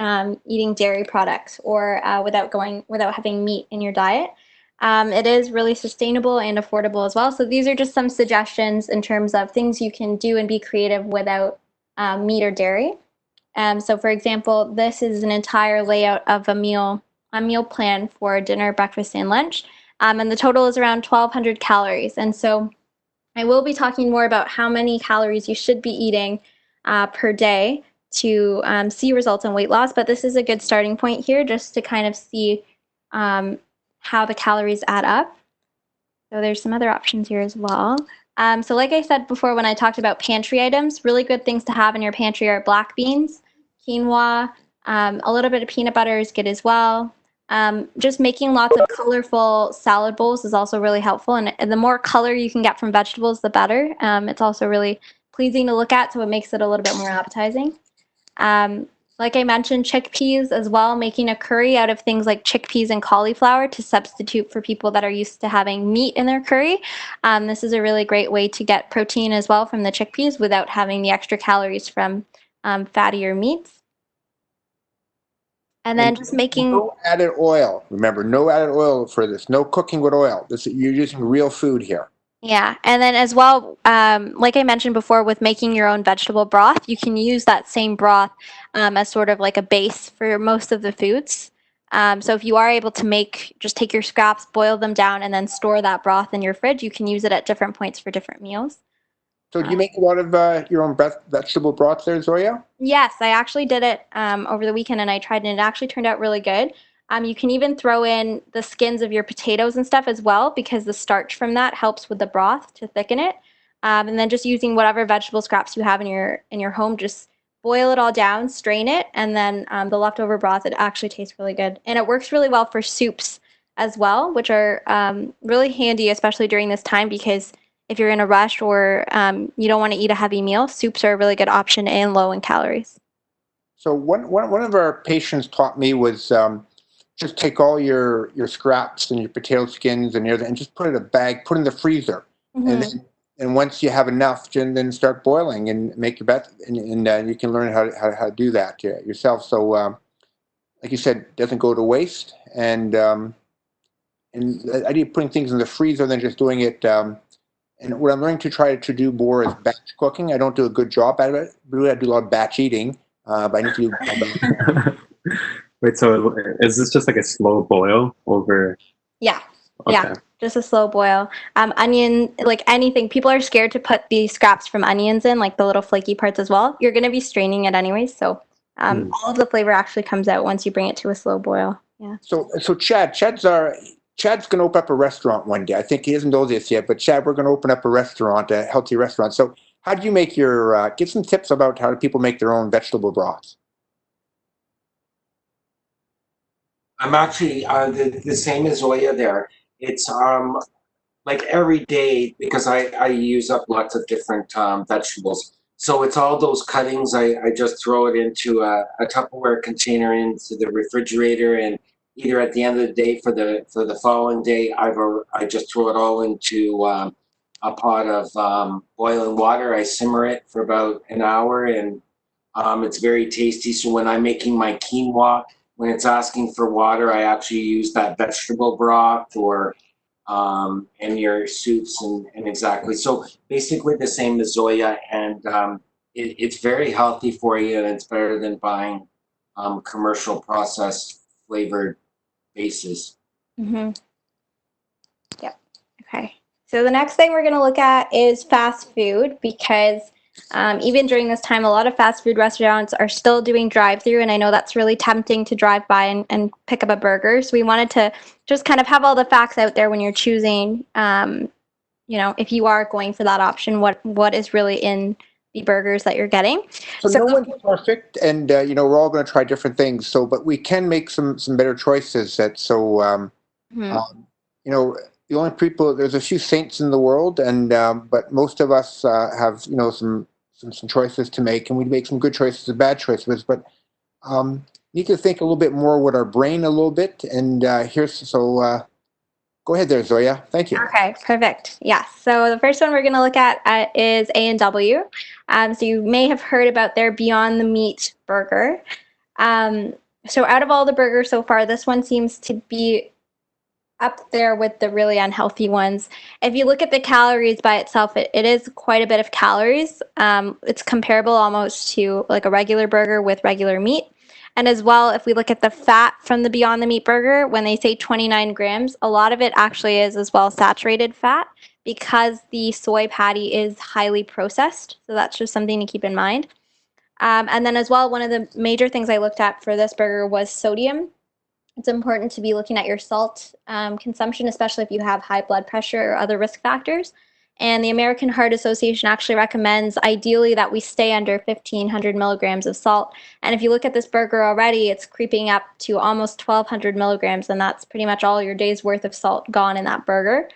eating dairy products or without having meat in your diet. It is really sustainable and affordable as well. So these are just some suggestions in terms of things you can do and be creative without meat or dairy. So for example, this is an entire layout of a meal plan for dinner, breakfast, and lunch. And the total is around 1,200 calories. And so I will be talking more about how many calories you should be eating per day to see results in weight loss. But this is a good starting point here just to kind of see how the calories add up. So there's some other options here as well. So like I said before when I talked about pantry items, really good things to have in your pantry are black beans, quinoa, a little bit of peanut butter is good as well. Just making lots of colorful salad bowls is also really helpful. And the more color you can get from vegetables, the better. It's also really pleasing to look at, so it makes it a little bit more appetizing. Like I mentioned, chickpeas as well, making a curry out of things like chickpeas and cauliflower to substitute for people that are used to having meat in their curry. This is a really great way to get protein as well from the chickpeas without having the extra calories from fattier meats. And then just making no added oil. Remember, no added oil for this. No cooking with oil. You're using real food here. Yeah, and then as well, like I mentioned before, with making your own vegetable broth, you can use that same broth as sort of like a base for most of the foods. So if you are able to just take your scraps, boil them down, and then store that broth in your fridge, you can use it at different points for different meals. So do you make a lot of your own vegetable broth there, Zoya? Yes, I actually did it over the weekend, and I tried, and it actually turned out really good. You can even throw in the skins of your potatoes and stuff as well, because the starch from that helps with the broth to thicken it. And then just using whatever vegetable scraps you have in your home, just boil it all down, strain it, and then the leftover broth, it actually tastes really good. And it works really well for soups as well, which are really handy, especially during this time, because if you're in a rush or you don't want to eat a heavy meal, soups are a really good option and low in calories. So one of our patients taught me was just take all your scraps and your potato skins and everything and just put it in a bag, put it in the freezer. Mm-hmm. And then once you have enough, then start boiling and make your bet, and you can learn how to do that yourself. So like you said, it doesn't go to waste. And the idea of putting things in the freezer than just doing it. And what I'm learning to try to do more is batch cooking. I don't do a good job at it. I do a lot of batch eating, but I need to do. Wait, so is this just like a slow boil over? Yeah. Okay. Yeah, just a slow boil. Onion, like anything, people are scared to put the scraps from onions in, like the little flaky parts as well. You're going to be straining it anyways, so all of the flavor actually comes out once you bring it to a slow boil. Yeah. So Chad's going to open up a restaurant one day. I think he doesn't know this yet, but Chad, we're going to open up a restaurant, a healthy restaurant. So how do you make give some tips about how do people make their own vegetable broths? I'm actually the same as Zoya there. It's like every day because I use up lots of different vegetables. So it's all those cuttings. I just throw it into a Tupperware container into the refrigerator, and either at the end of the day for the following day, I just throw it all into a pot of boiling water. I simmer it for about an hour, and it's very tasty. So when I'm making my quinoa, when it's asking for water, I actually use that vegetable broth or and your soups and exactly. So basically the same as Zoya, and it's very healthy for you, and it's better than buying commercial processed flavored bases. Mm-hmm. Yep. Okay. So the next thing we're going to look at is fast food, because even during this time, a lot of fast food restaurants are still doing drive-through, and I know that's really tempting to drive by and pick up a burger. So we wanted to just kind of have all the facts out there when you're choosing, if you are going for that option, what is really in the burgers that you're getting. So no one's perfect, and we're all going to try different things. So, but we can make some better choices. the only people, there's a few saints in the world, and but most of us have some choices to make, and we make some good choices and bad choices, but need to think a little bit more with our brain a little bit. And go ahead there, Zoya. Thank you. Okay, perfect. Yes. So the first one we're going to look at is A&W. So you may have heard about their Beyond the Meat burger. So out of all the burgers so far, this one seems to be up there with the really unhealthy ones. If you look at the calories by itself, it is quite a bit of calories. It's comparable almost to like a regular burger with regular meat. And as well, if we look at the fat from the Beyond the Meat burger, when they say 29 grams, a lot of it actually is as well saturated fat because the soy patty is highly processed. So that's just something to keep in mind. And then as well, one of the major things I looked at for this burger was sodium. It's important to be looking at your salt consumption, especially if you have high blood pressure or other risk factors. And the American Heart Association actually recommends ideally that we stay under 1,500 milligrams of salt. And if you look at this burger already, it's creeping up to almost 1,200 milligrams, and that's pretty much all your day's worth of salt gone in that burger.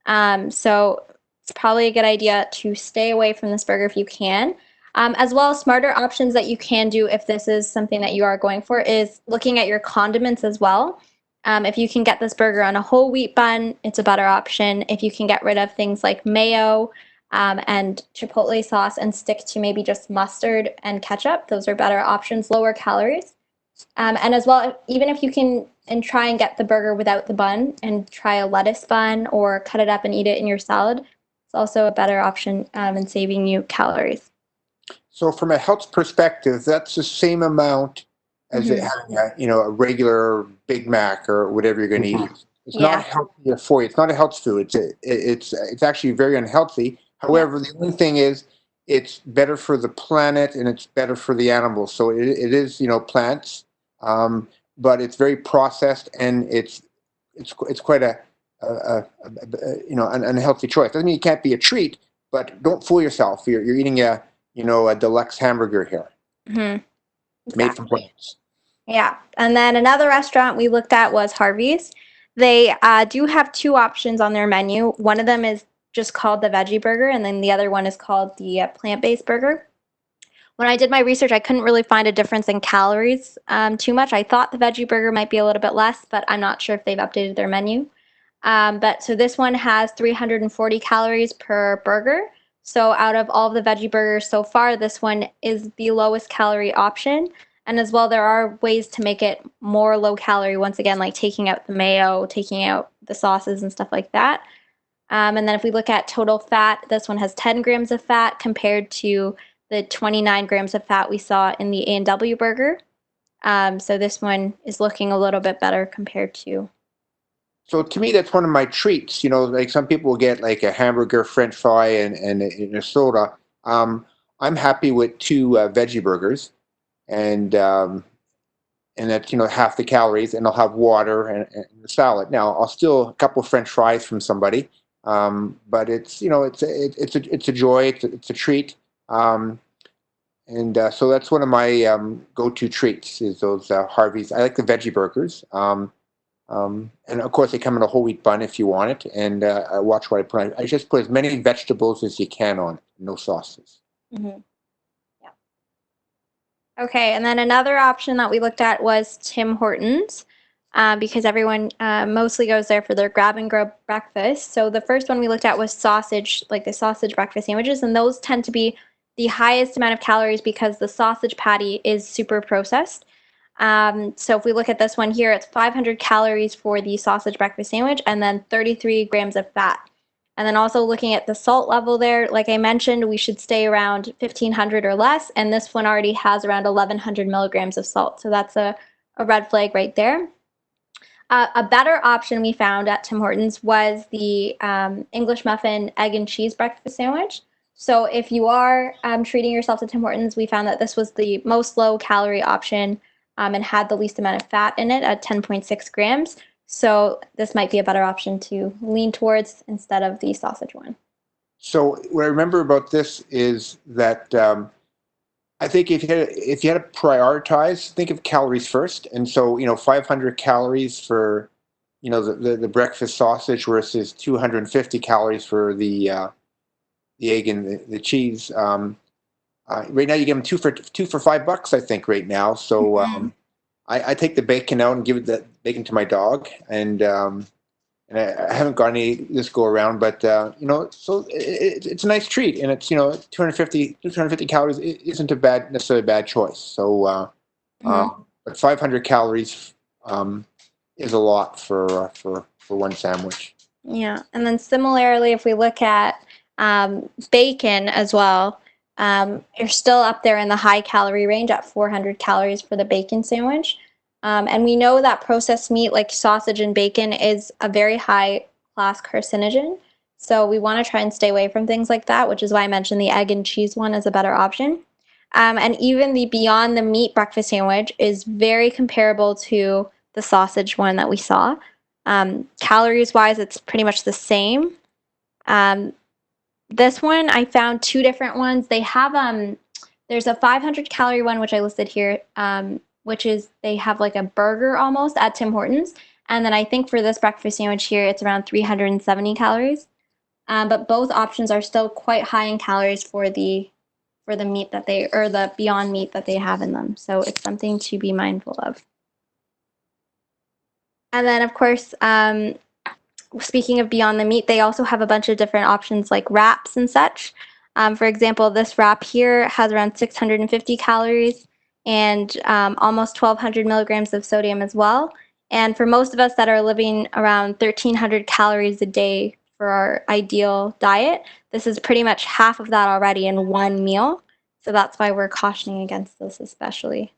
So it's probably a good idea to stay away from this burger if you can. As well, smarter options that you can do if this is something that you are going for is looking at your condiments as well. If you can get this burger on a whole wheat bun, it's a better option. If you can get rid of things like mayo and chipotle sauce and stick to maybe just mustard and ketchup, those are better options, lower calories. And as well, even if you can and try and get the burger without the bun and try a lettuce bun or cut it up and eat it in your salad, it's also a better option in saving you calories. So from a health perspective, that's the same amount as it having a regular Big Mac or whatever you're going to eat. It's not healthy for you. It's not a health food. It's actually very unhealthy. However, the only thing is it's better for the planet and it's better for the animals. So it is plants, but it's very processed and it's quite an unhealthy choice. Doesn't mean it can't be a treat, but don't fool yourself. You're eating a deluxe hamburger here, made from plants. Yeah. And then another restaurant we looked at was Harvey's. They do have two options on their menu. One of them is just called the veggie burger, and then the other one is called the plant-based burger. When I did my research, I couldn't really find a difference in calories too much. I thought the veggie burger might be a little bit less, but I'm not sure if they've updated their menu. But so this one has 340 calories per burger. So out of all of the veggie burgers so far, this one is the lowest calorie option. And as well, there are ways to make it more low calorie, once again, like taking out the mayo, taking out the sauces and stuff like that. And then if we look at total fat, this one has 10 grams of fat compared to the 29 grams of fat we saw in the A&W burger. So this one is looking a little bit better compared to. So to me, that's one of my treats. Like some people will get like a hamburger, French fry, and a soda. I'm happy with two veggie burgers, and that's half the calories, and I'll have water and the salad. Now I'll steal a couple of French fries from somebody, but it's a joy, it's a treat, and so that's one of my go-to treats is those Harvey's. I like the veggie burgers. And of course, they come in a whole wheat bun if you want it. And I watch what I put on. I just put as many vegetables as you can on it, no sauces. Yeah. Okay, and then another option that we looked at was Tim Hortons, because everyone mostly goes there for their grab-and-go breakfast. So the first one we looked at was sausage, like the sausage breakfast sandwiches, and those tend to be the highest amount of calories because the sausage patty is super processed. So if we look at this one here, it's 500 calories for the sausage breakfast sandwich and then 33 grams of fat. And then also looking at the salt level there, like I mentioned, we should stay around 1,500 or less. And this one already has around 1,100 milligrams of salt. So that's a red flag right there. A better option we found at Tim Hortons was the English muffin egg and cheese breakfast sandwich. So if you are treating yourself to Tim Hortons, we found that this was the most low calorie option and had the least amount of fat in it at 10.6 grams. So this might be a better option to lean towards instead of the sausage one. So what I remember about this is that I think if you had to prioritize, think of calories first. And so 500 calories for the breakfast sausage versus 250 calories for the egg and the cheese. Right now, you get them two for $5, I think, right now. So I take the bacon out and give the bacon to my dog, and I haven't got any this go around, but so it's a nice treat, and it's 250 calories isn't necessarily a bad choice. So, but 500 calories is a lot for one sandwich. Yeah, and then similarly, if we look at bacon as well, you're still up there in the high calorie range at 400 calories for the bacon sandwich. And we know that processed meat like sausage and bacon is a very high class carcinogen. So we want to try and stay away from things like that, which is why I mentioned the egg and cheese one is a better option. And even the Beyond the Meat breakfast sandwich is very comparable to the sausage one that we saw. Calories wise, it's pretty much the same. This one, I found two different ones. They have there's a 500 calorie one, which I listed here, which is they have like a burger almost at Tim Hortons. And then I think for this breakfast sandwich here, it's around 370 calories. But both options are still quite high in calories for the meat that the Beyond Meat that they have in them. So it's something to be mindful of. And then, of course, speaking of Beyond the Meat, they also have a bunch of different options like wraps and such. For example, this wrap here has around 650 calories and almost 1,200 milligrams of sodium as well. And for most of us that are living around 1,300 calories a day for our ideal diet, this is pretty much half of that already in one meal. So that's why we're cautioning against this especially.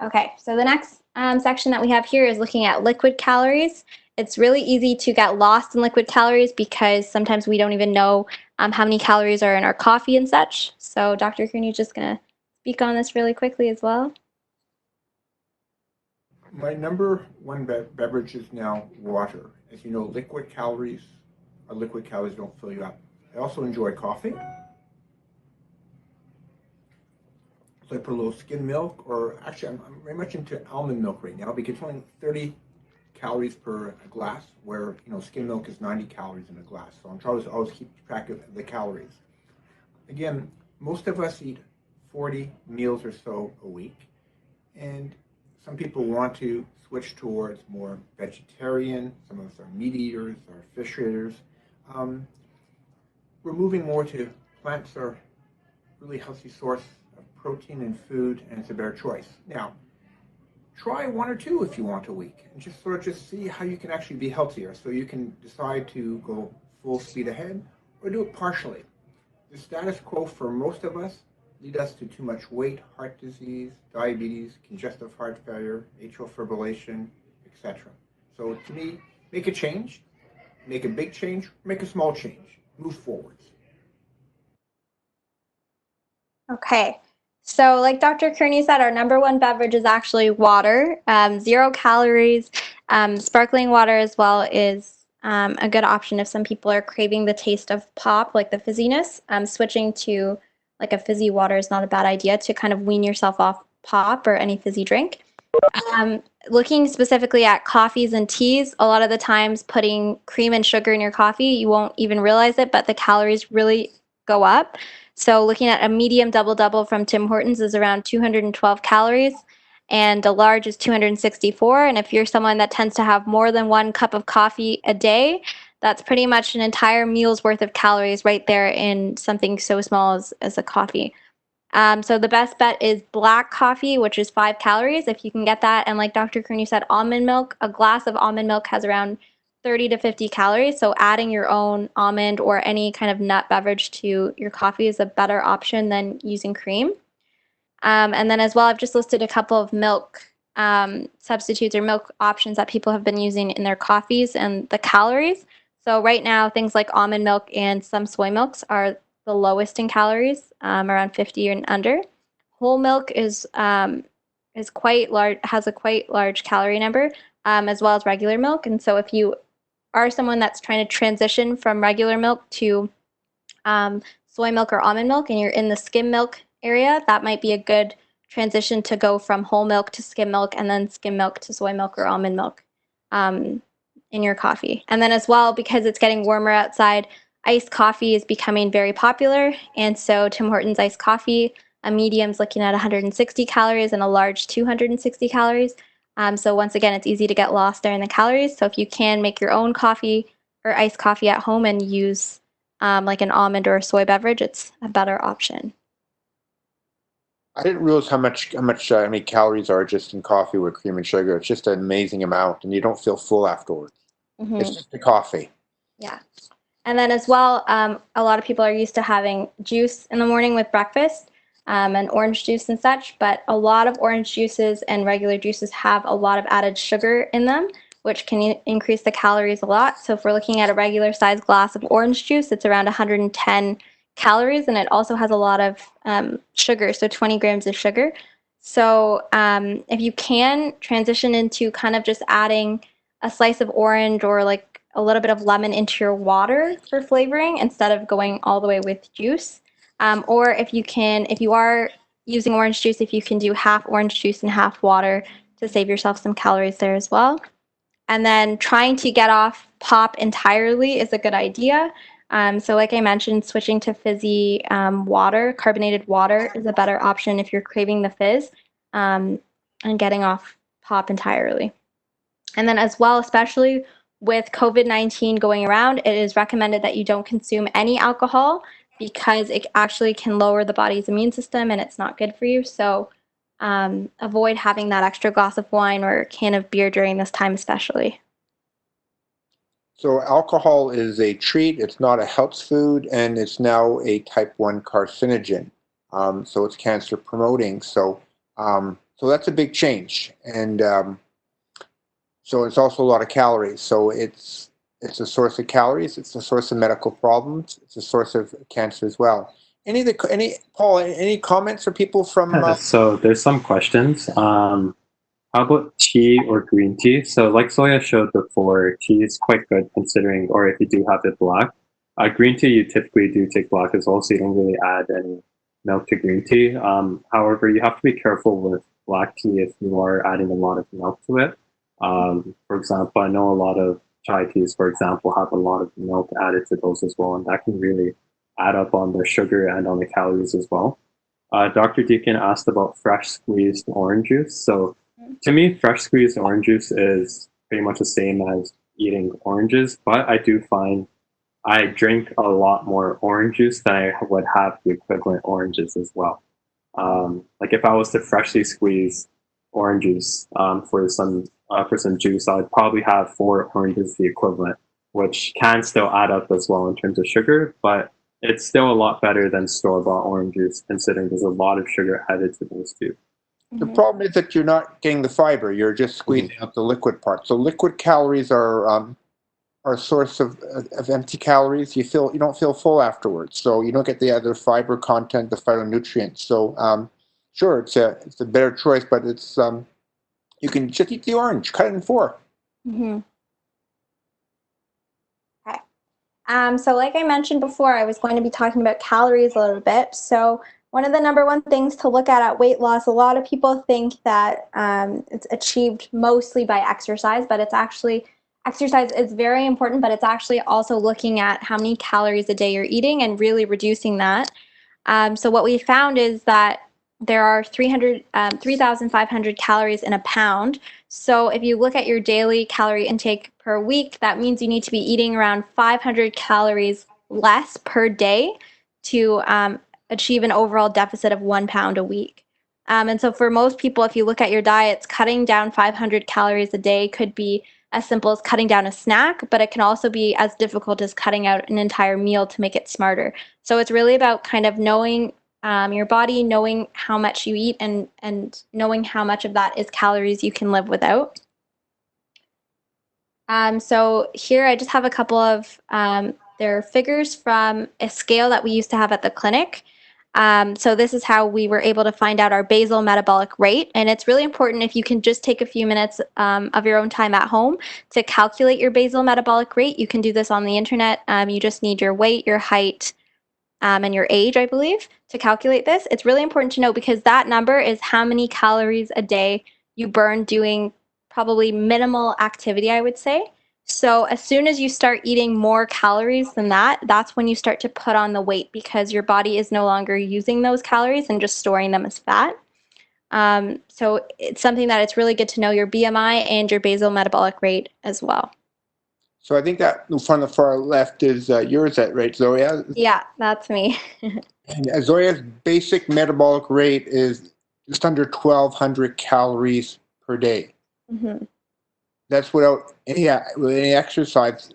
Okay, so the next section that we have here is looking at liquid calories. It's really easy to get lost in liquid calories because sometimes we don't even know how many calories are in our coffee and such. So Dr. Kearney is just going to speak on this really quickly as well. My number one beverage is now water. As you know, liquid calories don't fill you up. I also enjoy coffee. So I put a little skim milk, or actually I'm very much into almond milk right now because it's only 30 calories per glass, where skim milk is 90 calories in a glass. So I'm trying to always keep track of the calories. Again, most of us eat 40 meals or so a week, and some people want to switch towards more vegetarian. Some of us are meat eaters or fish eaters. We're moving more to plants are really healthy source of protein and food, and it's a better choice. Now, try one or two if you want a week, and just see how you can actually be healthier. So you can decide to go full speed ahead or do it partially. The status quo for most of us lead us to too much weight, heart disease, diabetes, congestive heart failure, atrial fibrillation, etc. So to me, make a change, make a big change, make a small change, move forwards. Okay, so like Dr. Kearney said, our number one beverage is actually water, 0 calories. Sparkling water as well is a good option if some people are craving the taste of pop, like the fizziness. Switching to like a fizzy water is not a bad idea to kind of wean yourself off pop or any fizzy drink. Looking specifically at coffees and teas, a lot of the times putting cream and sugar in your coffee, you won't even realize it, but the calories really go up. So looking at a medium double-double from Tim Hortons is around 212 calories, and a large is 264. And if you're someone that tends to have more than 1 cup of coffee a day, that's pretty much an entire meal's worth of calories right there in something so small as a coffee. So the best bet is black coffee, which is 5 calories if you can get that. And like Dr. Kearney said, almond milk, a glass of almond milk has around 30 to 50 calories. So adding your own almond or any kind of nut beverage to your coffee is a better option than using cream. And then as well, I've just listed a couple of milk substitutes or milk options that people have been using in their coffees and the calories. So right now, things like almond milk and some soy milks are the lowest in calories, around 50 and under. Whole milk is quite large, has a quite large calorie number, as well as regular milk. And so if you are someone that's trying to transition from regular milk to soy milk or almond milk, and you're in the skim milk area, that might be a good transition to go from whole milk to skim milk and then skim milk to soy milk or almond milk. in your coffee. And then as well, because it's getting warmer outside, iced coffee is becoming very popular. And so Tim Hortons iced coffee, a medium's looking at 160 calories and a large 260 calories. So once again, it's easy to get lost there in the calories. So if you can make your own coffee or iced coffee at home and use like an almond or a soy beverage, it's a better option. I didn't realize how many calories are just in coffee with cream and sugar. It's just an amazing amount, and you don't feel full afterwards. Mm-hmm. It's just the coffee. Yeah. And then as well, a lot of people are used to having juice in the morning with breakfast, and orange juice and such, but a lot of orange juices and regular juices have a lot of added sugar in them, which can increase the calories a lot. So if we're looking at a regular sized glass of orange juice, it's around 110 calories, and it also has a lot of sugar, so 20 grams of sugar. So if you can transition into kind of just adding a slice of orange or like a little bit of lemon into your water for flavoring instead of going all the way with juice. Or if you are using orange juice, if you can do half orange juice and half water to save yourself some calories there as well. And then trying to get off pop entirely is a good idea. So like I mentioned, switching to fizzy water, carbonated water is a better option if you're craving the fizz, and getting off pop entirely. And then as well, especially with COVID-19 going around, it is recommended that you don't consume any alcohol because it actually can lower the body's immune system and it's not good for you. So avoid having that extra glass of wine or can of beer during this time especially. So alcohol is a treat. It's not a health food, and it's now a type 1 carcinogen. So it's cancer promoting. So that's a big change. And so it's also a lot of calories. So it's a source of calories. It's a source of medical problems. It's a source of cancer as well. Paul, any comments or people from? So there's some questions. How about tea or green tea? So like Zoya showed before, tea is quite good considering, or if you do have it black. Green tea, you typically do take black as well, so you don't really add any milk to green tea. However, you have to be careful with black tea if you are adding a lot of milk to it. For example, I know a lot of chai teas, for example, have a lot of milk added to those as well, and that can really add up on the sugar and on the calories as well. Dr. Deacon asked about fresh squeezed orange juice. So to me, fresh squeezed orange juice is pretty much the same as eating oranges, but I do find I drink a lot more orange juice than I would have the equivalent oranges as well. Like if I was to freshly squeeze orange juice for some juice, I'd probably have 4 oranges the equivalent, which can still add up as well in terms of sugar, but it's still a lot better than store-bought orange juice, considering there's a lot of sugar added to those two. The problem is that you're not getting the fiber. You're just squeezing out the liquid part. So liquid calories are a source of empty calories. You don't feel full afterwards. So you don't get the other fiber content, the phytonutrients. So sure, it's a better choice, but it's you can just eat the orange, cut it in 4. Mm-hmm. Okay. So like I mentioned before, I was going to be talking about calories a little bit. So one of the number one things to look at weight loss, a lot of people think that it's achieved mostly by exercise, but it's actually, exercise is very important, but it's actually also looking at how many calories a day you're eating and really reducing that. So what we found is that there are 3,500 calories in a pound. So if you look at your daily calorie intake per week, that means you need to be eating around 500 calories less per day to achieve an overall deficit of 1 pound a week. And so for most people, if you look at your diets, cutting down 500 calories a day could be as simple as cutting down a snack, but it can also be as difficult as cutting out an entire meal to make it smarter. So it's really about kind of knowing your body, knowing how much you eat, and knowing how much of that is calories you can live without. So here I just have a couple of there are figures from a scale that we used to have at the clinic. So this is how we were able to find out our basal metabolic rate. And it's really important if you can just take a few minutes of your own time at home to calculate your basal metabolic rate. You can do this on the internet. You just need your weight, your height, and your age, I believe, to calculate this. It's really important to know because that number is how many calories a day you burn doing probably minimal activity, I would say. So as soon as you start eating more calories than that, that's when you start to put on the weight because your body is no longer using those calories and just storing them as fat. So it's something that it's really good to know your BMI and your basal metabolic rate as well. So I think that from the far left is yours, that right, Zoya? Yeah, that's me. And Zoya's basic metabolic rate is just under 1,200 calories per day. Mm-hmm. That's without any exercise.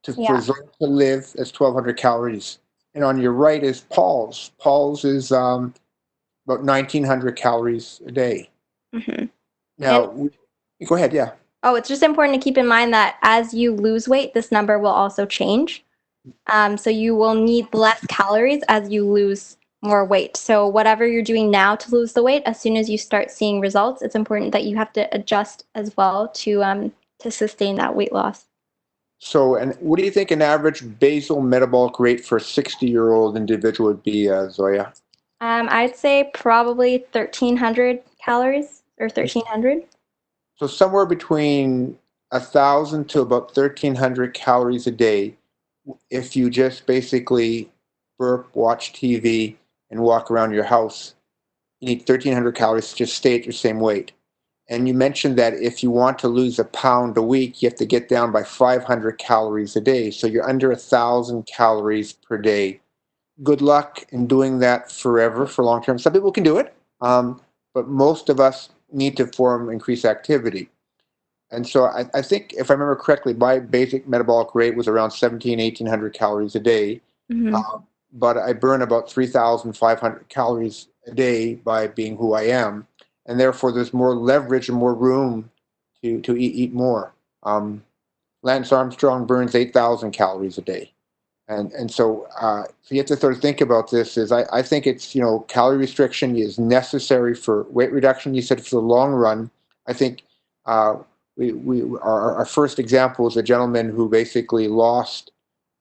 For Yeah. Zoya to live, that's 1,200 calories. And on your right is Paul's. Paul's is about 1,900 calories a day. Mm-hmm. Now, go ahead, yeah. Oh, it's just important to keep in mind that as you lose weight, this number will also change. So you will need less calories as you lose more weight. So whatever you're doing now to lose the weight, as soon as you start seeing results, it's important that you have to adjust as well to sustain that weight loss. So, and what do you think an average basal metabolic rate for a 60-year-old individual would be, Zoya? I'd say probably 1,300 calories or 1,300. So somewhere between 1,000 to about 1,300 calories a day if you just basically burp, watch TV, and walk around your house. You need 1,300 calories to just stay at your same weight. And you mentioned that if you want to lose a pound a week, you have to get down by 500 calories a day. So you're under 1,000 calories per day. Good luck in doing that forever for long term. Some people can do it, but most of us need to form increased activity. And so I think, if I remember correctly, my basic metabolic rate was around 1,800 calories a day. Mm-hmm. But I burn about 3,500 calories a day by being who I am. And therefore, there's more leverage and more room to eat more. Lance Armstrong burns 8,000 calories a day. So you have to sort of think about this. I think it's, calorie restriction is necessary for weight reduction. You said for the long run. I think our first example is a gentleman who basically lost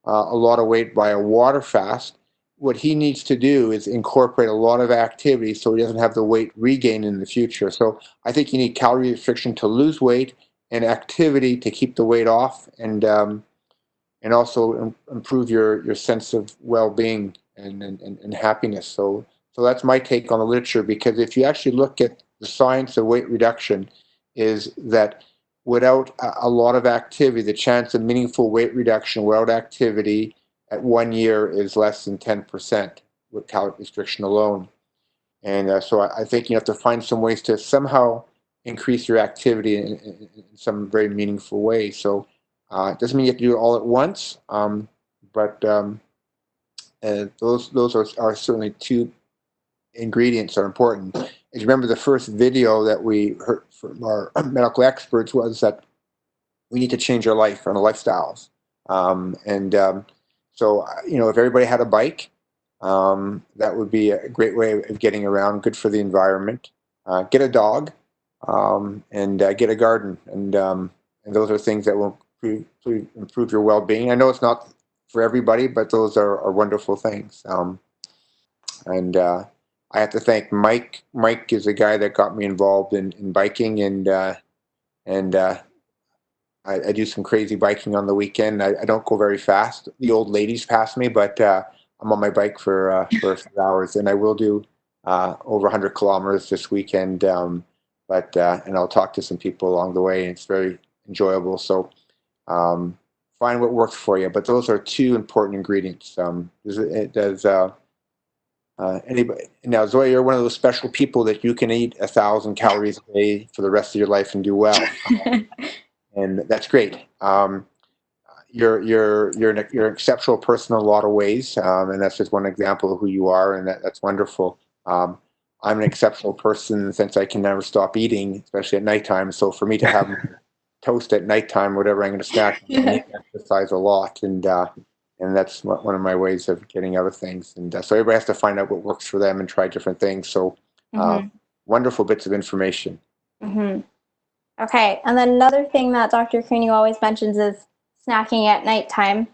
a lot of weight by a water fast. What he needs to do is incorporate a lot of activity so he doesn't have the weight regain in the future. So I think you need calorie restriction to lose weight and activity to keep the weight off, and also improve your sense of well-being and happiness. So that's my take on the literature, because if you actually look at the science of weight reduction, is that without a lot of activity, the chance of meaningful weight reduction without activity at 1 year is less than 10% with calorie restriction alone. And so I think you have to find some ways to somehow increase your activity in some very meaningful way. So it doesn't mean you have to do it all at once, but those are certainly two ingredients are important. As you remember, the first video that we heard from our medical experts was that we need to change our life and our lifestyles. So if everybody had a bike, that would be a great way of getting around, good for the environment. Get a dog, and get a garden, and those are things that will improve your well-being. I know it's not for everybody, but those are wonderful things. And I have to thank Mike. Mike is a guy that got me involved in biking, and I do some crazy biking on the weekend. I don't go very fast. The old ladies pass me, but I'm on my bike for a few hours, and I will do over 100 kilometers this weekend. And I'll talk to some people along the way, and it's very enjoyable. So find what works for you. But those are two important ingredients. Anybody now, Zoya, you're one of those special people that you can eat 1,000 calories a day for the rest of your life and do well, and that's great. You're an exceptional person in a lot of ways, and that's just one example of who you are, and that's wonderful. I'm an exceptional person in the sense I can never stop eating, especially at nighttime. So for me to have toast at nighttime, whatever I'm going to snack, I need to exercise a lot, and that's one of my ways of getting out of things. And so everybody has to find out what works for them and try different things. So wonderful bits of information. Mm-hmm. Okay, and then another thing that Dr. Kearney always mentions is snacking at nighttime.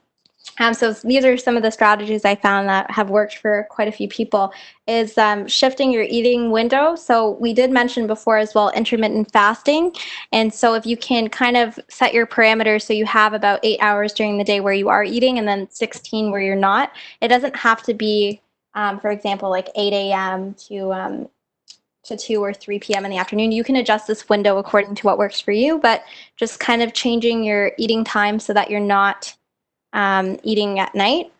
So these are some of the strategies I found that have worked for quite a few people, is shifting your eating window. So we did mention before as well intermittent fasting. And so if you can kind of set your parameters so you have about 8 hours during the day where you are eating and then 16 where you're not, it doesn't have to be, for example, like 8 a.m. to 2 or 3 p.m. in the afternoon. You can adjust this window according to what works for you, but just kind of changing your eating time so that you're not eating at night.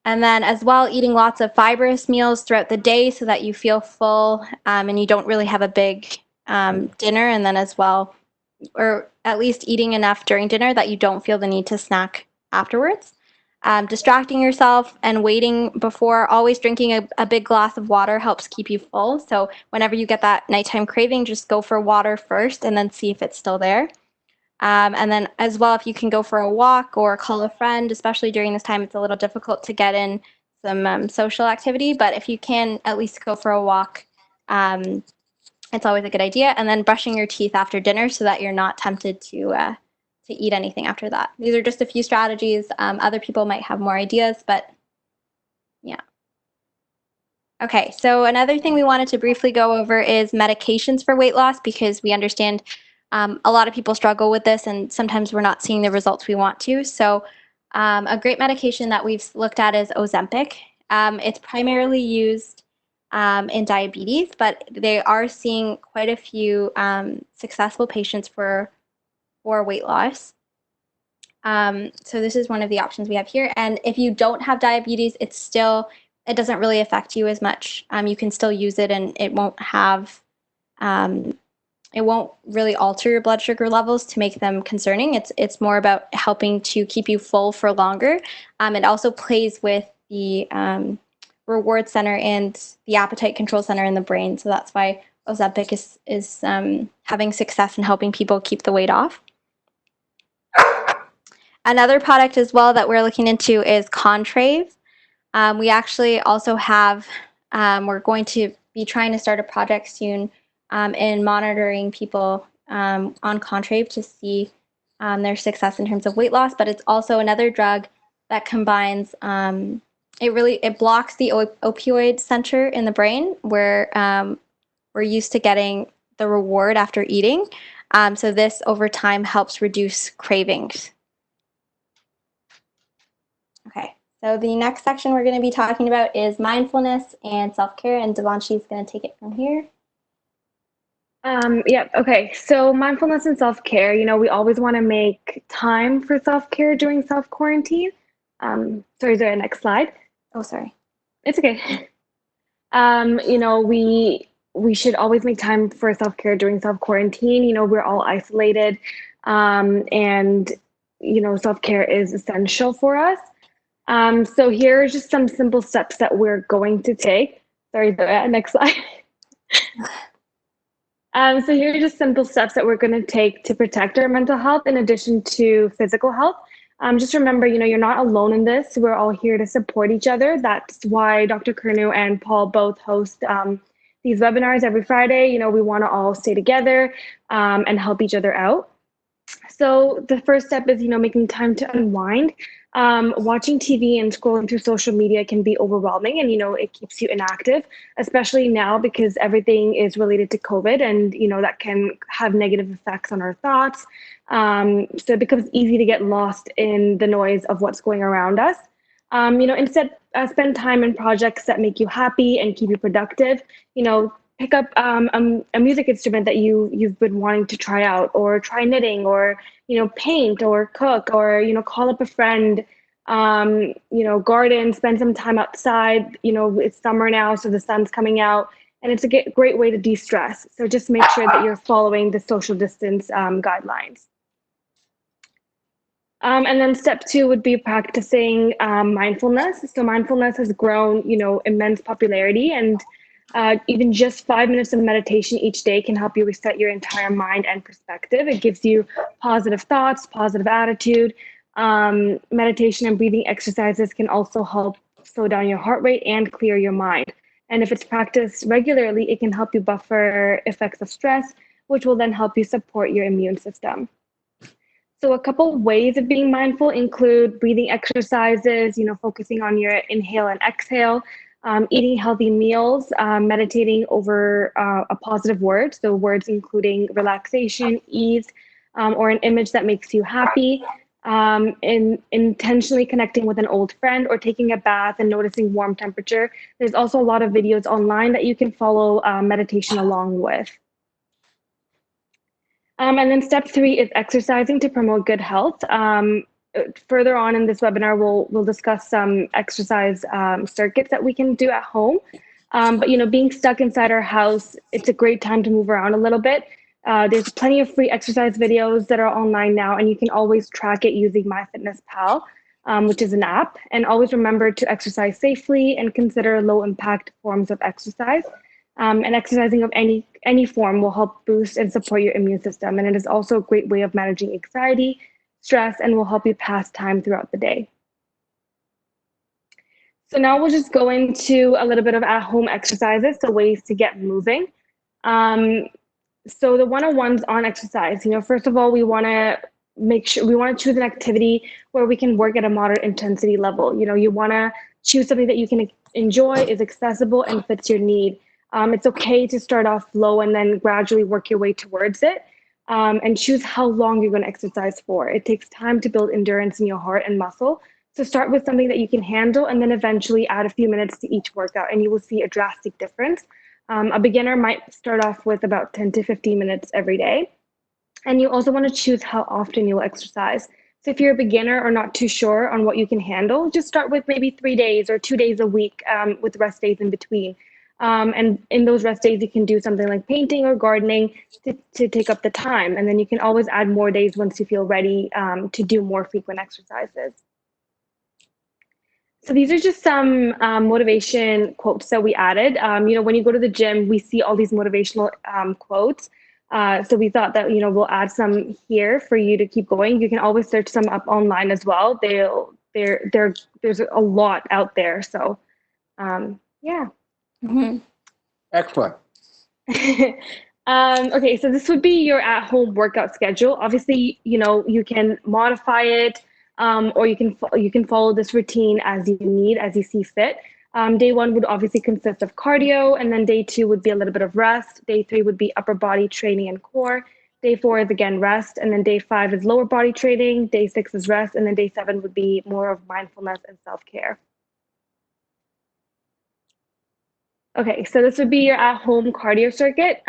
And then as well, eating lots of fibrous meals throughout the day so that you feel full and you don't really have a big dinner. And then as well, or at least eating enough during dinner that you don't feel the need to snack afterwards. Distracting yourself and waiting before always drinking a big glass of water helps keep you full. So whenever you get that nighttime craving, just go for water first and then see if it's still there. And then as well, if you can go for a walk or call a friend, especially during this time, it's a little difficult to get in some social activity. But if you can at least go for a walk, it's always a good idea. And then brushing your teeth after dinner so that you're not tempted to eat anything after that. These are just a few strategies. Other people might have more ideas, but yeah. Okay, so another thing we wanted to briefly go over is medications for weight loss, because we understand a lot of people struggle with this and sometimes we're not seeing the results we want to. So a great medication that we've looked at is Ozempic. It's primarily used in diabetes, but they are seeing quite a few successful patients for weight loss. So this is one of the options we have here. And if you don't have diabetes, it doesn't really affect you as much. You can still use it and it won't really alter your blood sugar levels to make them concerning. It's more about helping to keep you full for longer. It also plays with the reward center and the appetite control center in the brain. So that's why Ozempic is having success in helping people keep the weight off. Another product as well that we're looking into is Contrave. We actually also have, we're going to be trying to start a project soon in monitoring people on Contrave to see their success in terms of weight loss, but it's also another drug that combines, it blocks the opioid center in the brain where we're used to getting the reward after eating. So this over time helps reduce cravings. Okay, so the next section we're going to be talking about is mindfulness and self-care, and Devanshi is going to take it from here. Yep. Okay. So mindfulness and self-care, we always want to make time for self-care during self-quarantine. Sorry, is there a next slide? Oh, sorry. It's okay. We should always make time for self-care during self-quarantine. We're all isolated, and self-care is essential for us. So here are just some simple steps that we're going to take. Sorry, the next slide. So here are just simple steps that we're going to take to protect our mental health in addition to physical health. Just remember, you're not alone in this. We're all here to support each other. That's why Dr. Kurnu and Paul both host these webinars every Friday. We want to all stay together and help each other out. So the first step is, making time to unwind. Watching TV and scrolling through social media can be overwhelming, and it keeps you inactive, especially now because everything is related to COVID, and that can have negative effects on our thoughts. So it becomes easy to get lost in the noise of what's going around us. Instead, spend time in projects that make you happy and keep you productive. Pick up a music instrument that you've been wanting to try out, or try knitting, or paint, or cook, or call up a friend, garden, spend some time outside. It's summer now, so the sun's coming out, and it's a great way to de-stress. So just make sure that you're following the social distance guidelines. And then step 2 would be practicing mindfulness. So mindfulness has grown, immense popularity, and even just 5 minutes of meditation each day can help you reset your entire mind and perspective. It gives you positive thoughts, positive attitude. Meditation and breathing exercises can also help slow down your heart rate and clear your mind. And if it's practiced regularly, it can help you buffer effects of stress, which will then help you support your immune system. So a couple of ways of being mindful include breathing exercises, focusing on your inhale and exhale, eating healthy meals, meditating over a positive word. So words including relaxation, ease, or an image that makes you happy. Intentionally connecting with an old friend or taking a bath and noticing warm temperature. There's also a lot of videos online that you can follow meditation along with. And then step 3 is exercising to promote good health. Further on in this webinar, we'll discuss some exercise circuits that we can do at home. But being stuck inside our house, it's a great time to move around a little bit. There's plenty of free exercise videos that are online now, and you can always track it using MyFitnessPal, which is an app. And always remember to exercise safely and consider low impact forms of exercise. And exercising of any form will help boost and support your immune system. And it is also a great way of managing anxiety, stress, and will help you pass time throughout the day. So now we'll just go into a little bit of at-home exercises, so ways to get moving. So the 101s on exercise, first of all, we want to choose an activity where we can work at a moderate intensity level. You want to choose something that you can enjoy, is accessible, and fits your need. It's okay to start off low and then gradually work your way towards it, and choose how long you're going to exercise for. It takes time to build endurance in your heart and muscle. So start with something that you can handle and then eventually add a few minutes to each workout, and you will see a drastic difference. A beginner might start off with about 10 to 15 minutes every day. And you also want to choose how often you'll exercise. So if you're a beginner or not too sure on what you can handle, just start with maybe 3 days or 2 days a week, with rest days in between. And in those rest days, you can do something like painting or gardening to take up the time. And then you can always add more days once you feel ready to do more frequent exercises. So these are just some motivation quotes that we added. When you go to the gym, we see all these motivational quotes. So we thought that, we'll add some here for you to keep going. You can always search some up online as well. There's a lot out there. So yeah. Mm-hmm. Excellent. Okay, so this would be your at-home workout schedule. Obviously, you can modify it, or you can follow this routine as you need, as you see fit. Day 1 would obviously consist of cardio, and then day 2 would be a little bit of rest. Day 3 would be upper body training and core. Day 4 is again rest, and then day 5 is lower body training. Day 6 is rest, and then day 7 would be more of mindfulness and self-care. Okay, so this would be your at-home cardio circuit.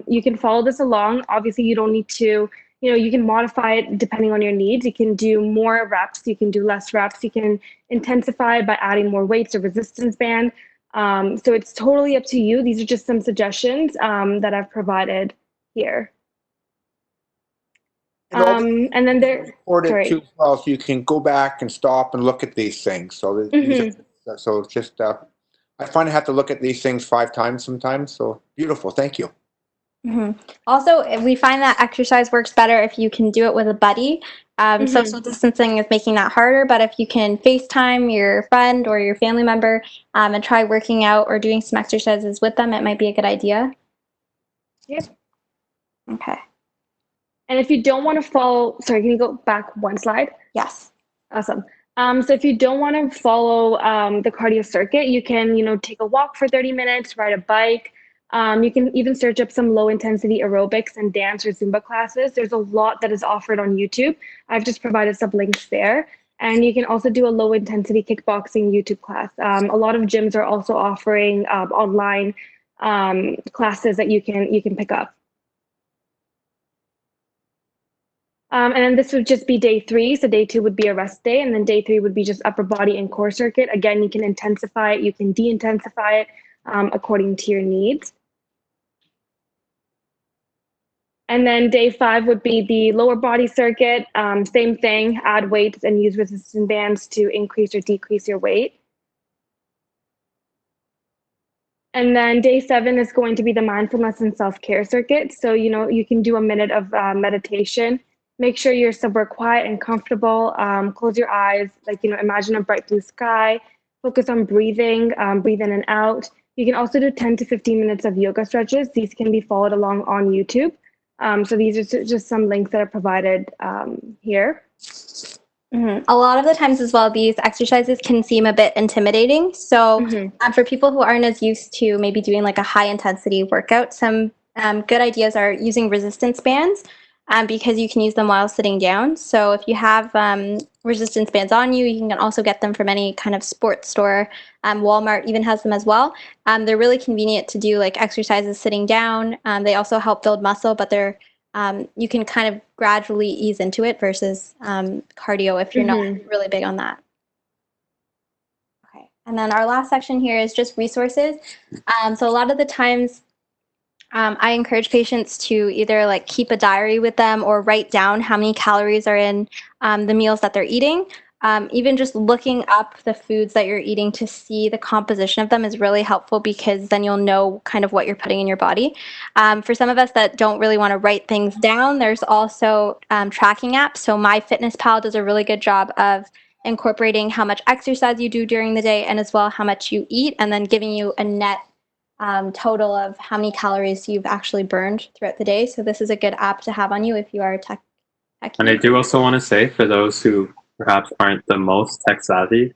You can follow this along. Obviously, you don't need to, you can modify it depending on your needs. You can do more reps, you can do less reps, you can intensify by adding more weights or resistance band. So it's totally up to you. These are just some suggestions that I've provided here. And then there, recorded too as well, so you can go back and stop and look at these things. So so it's just I find I have to look at these things 5 times sometimes. So beautiful, thank you. Mm-hmm. Also, we find that exercise works better if you can do it with a buddy. Social distancing is making that harder, but if you can FaceTime your friend or your family member and try working out or doing some exercises with them, it might be a good idea. Yep. Okay. And if you don't want to follow, sorry, can you go back one slide? Yes. Awesome. So if you don't want to follow the cardio circuit, you can, take a walk for 30 minutes, ride a bike. You can even search up some low intensity aerobics and dance or Zumba classes. There's a lot that is offered on YouTube. I've just provided some links there. And you can also do a low intensity kickboxing YouTube class. A lot of gyms are also offering online classes that you can pick up. And then this would just be day 3. So day 2 would be a rest day. And then day 3 would be just upper body and core circuit. Again, you can intensify it. You can de-intensify it according to your needs. And then day 5 would be the lower body circuit. Same thing, add weights and use resistance bands to increase or decrease your weight. And then day 7 is going to be the mindfulness and self-care circuit. So, you can do a minute of meditation. Make sure you're somewhere quiet and comfortable. Close your eyes, imagine a bright blue sky. Focus on breathing, breathe in and out. You can also do 10 to 15 minutes of yoga stretches. These can be followed along on YouTube. So these are just some links that are provided here. A lot of the times as well, these exercises can seem a bit intimidating. So for people who aren't as used to maybe doing like a high intensity workout, some good ideas are using resistance bands because you can use them while sitting down. So if you have resistance bands on you, you can also get them from any kind of sports store. Walmart even has them as well. They're really convenient to do like exercises sitting down. They also help build muscle, but they're you can kind of gradually ease into it versus cardio if you're not really big on that. Okay, and then our last section here is just resources. So a lot of the times I encourage patients to either like keep a diary with them or write down how many calories are in the meals that they're eating. Even just looking up the foods that you're eating to see the composition of them is really helpful because then you'll know kind of what you're putting in your body. For some of us that don't really want to write things down, there's also tracking apps. So MyFitnessPal does a really good job of incorporating how much exercise you do during the day and as well how much you eat, and then giving you a net total of how many calories you've actually burned throughout the day. So this is a good app to have on you if you are a techie. And I do also want to say, for those who perhaps aren't the most tech savvy,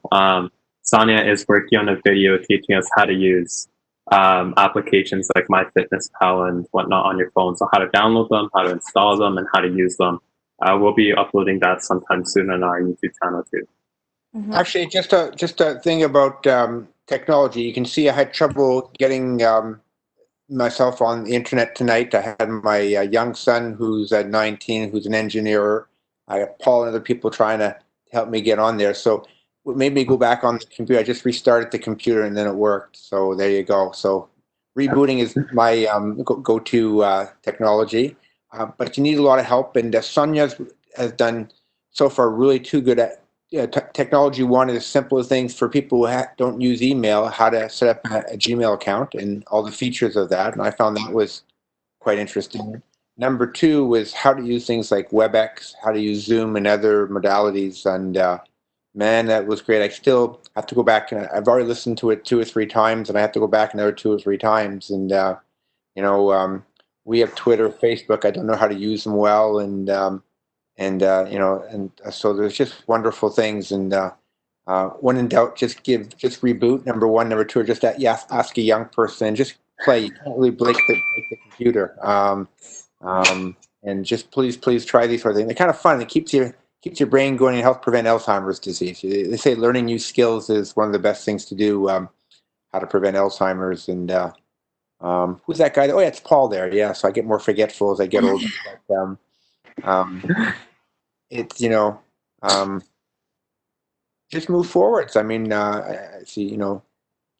Sonia is working on a video teaching us how to use applications like MyFitnessPal and whatnot on your phone. So how to download them, how to install them, and how to use them. We'll be uploading that sometime soon on our YouTube channel too. Actually, just a thing about technology. You can see I had trouble getting myself on the internet tonight. I had my young son, who's 19, who's an engineer. I have Paul and other people trying to help me get on there. So what made me go back on the computer, I just restarted the computer and then it worked. So there you go. So rebooting is my go-to technology. But you need a lot of help. And Sonia has done so far really too good at technology. One of the simplest things for people who don't use email, how to set up a Gmail account and all the features of that. And I found that was quite interesting. Number two was how to use things like WebEx, how to use Zoom and other modalities. And man, that was great. I still have to go back, and I've already listened to it 2 or 3 times, and I have to go back another 2 or 3 times. And we have Twitter, Facebook. I don't know how to use them well, and so there's just wonderful things. And when in doubt, just reboot. Number one. Number two, just ask a young person and just play. You can't really break the computer. And just please try these sort of things. They're kind of fun. It keeps your brain going and helps prevent Alzheimer's disease. They say learning new skills is one of the best things to do. How to prevent Alzheimer's. And who's that guy? Oh, yeah, it's Paul there. Yeah, so I get more forgetful as I get older. But, it's just move forwards. I mean, I see,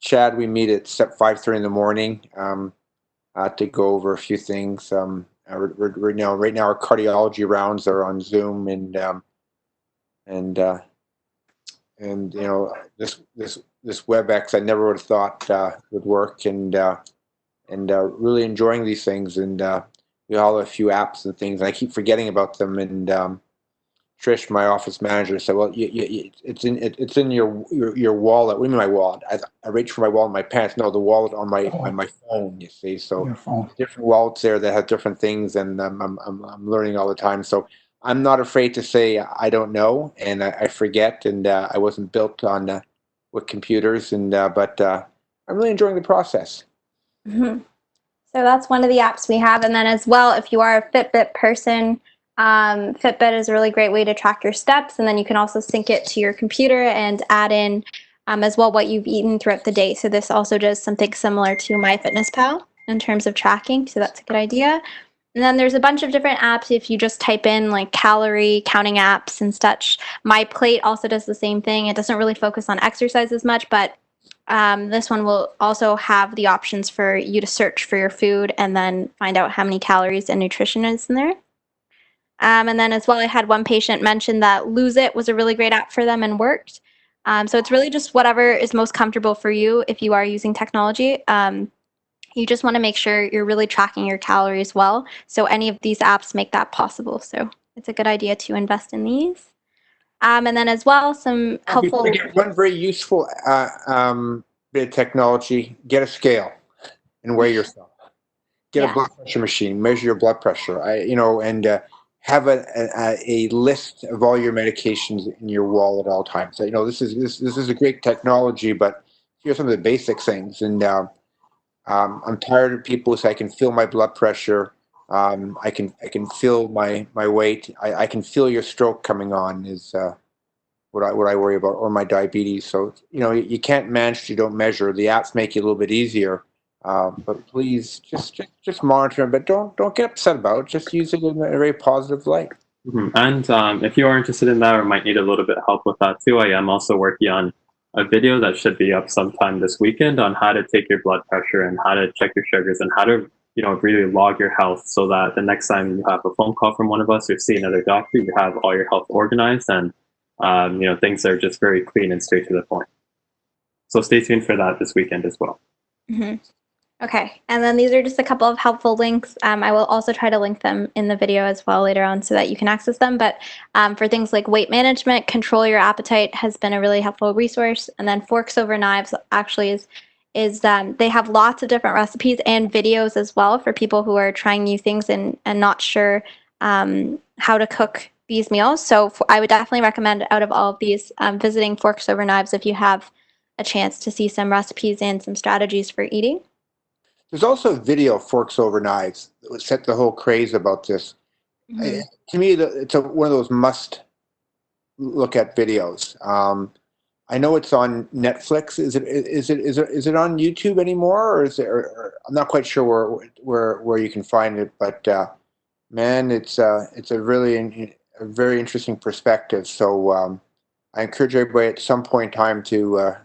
Chad, we meet at 5:30 in the morning to go over a few things. Right now our cardiology rounds are on Zoom, and this WebEx I never would have thought would work, and really enjoying these things. And we all have a few apps and things, and I keep forgetting about them. And Trish, my office manager, said, "Well, it's in your wallet." What do you mean my wallet? I reach for my wallet in my pants. No, the wallet on my phone. You see, so different wallets there that have different things, and I'm learning all the time. So I'm not afraid to say I don't know, and I forget, and I wasn't built on with computers, and but I'm really enjoying the process. So that's one of the apps we have, and then as well, if you are a Fitbit person. Fitbit is a really great way to track your steps, and then you can also sync it to your computer and add in as well what you've eaten throughout the day. So this also does something similar to MyFitnessPal in terms of tracking, so that's a good idea. And then there's a bunch of different apps if you just type in like calorie counting apps and such. My Plate also does the same thing. It doesn't really focus on exercise as much, but this one will also have the options for you to search for your food and then find out how many calories and nutrition is in there. And then as well, I had one patient mention that Lose It was a really great app for them and worked. So it's really just whatever is most comfortable for you if you are using technology. You just want to make sure you're really tracking your calories well. So any of these apps make that possible. So it's a good idea to invest in these. And then as well, some helpful... One very useful bit of technology, get a scale and weigh yourself. get Yeah. a blood pressure machine, measure your blood pressure. And have a list of all your medications in your wall at all times. This is a great technology, but here's some of the basic things. And I'm tired of people say I can feel my blood pressure. I can feel my weight. I can feel your stroke coming on is what I worry about, or my diabetes. So you can't manage if you don't measure. The apps make it a little bit easier, but please just monitor them. But don't get upset about it. Just use it in a very positive light. And if you are interested in that or might need a little bit of help with that too, I am also working on a video that should be up sometime this weekend on how to take your blood pressure and how to check your sugars and how to really log your health, so that the next time you have a phone call from one of us or see another doctor, you have all your health organized and things are just very clean and straight to the point. So stay tuned for that this weekend as well. Okay, and then these are just a couple of helpful links. I will also try to link them in the video as well later on so that you can access them. But for things like weight management, Control Your Appetite has been a really helpful resource. And then Forks Over Knives actually is they have lots of different recipes and videos as well for people who are trying new things and not sure how to cook these meals. So I would definitely recommend, out of all of these, visiting Forks Over Knives if you have a chance to see some recipes and some strategies for eating. There's also a video, Forks Over Knives, that set the whole craze about this. To me, it's one of those must look at videos. I know it's on Netflix. Is it on YouTube anymore, or is it? Or I'm not quite sure where you can find it. But man, it's a very interesting perspective. So I encourage everybody at some point in time to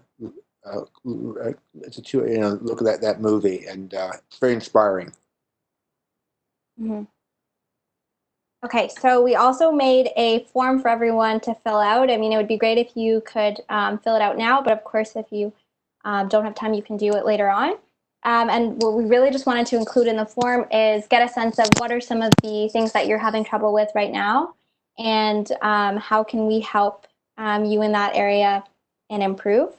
look at that movie, and it's very inspiring. Okay, so we also made a form for everyone to fill out. I mean, it would be great if you could fill it out now, but of course, if you don't have time, you can do it later on. And what we really just wanted to include in the form is get a sense of what are some of the things that you're having trouble with right now, and how can we help you in that area and improve.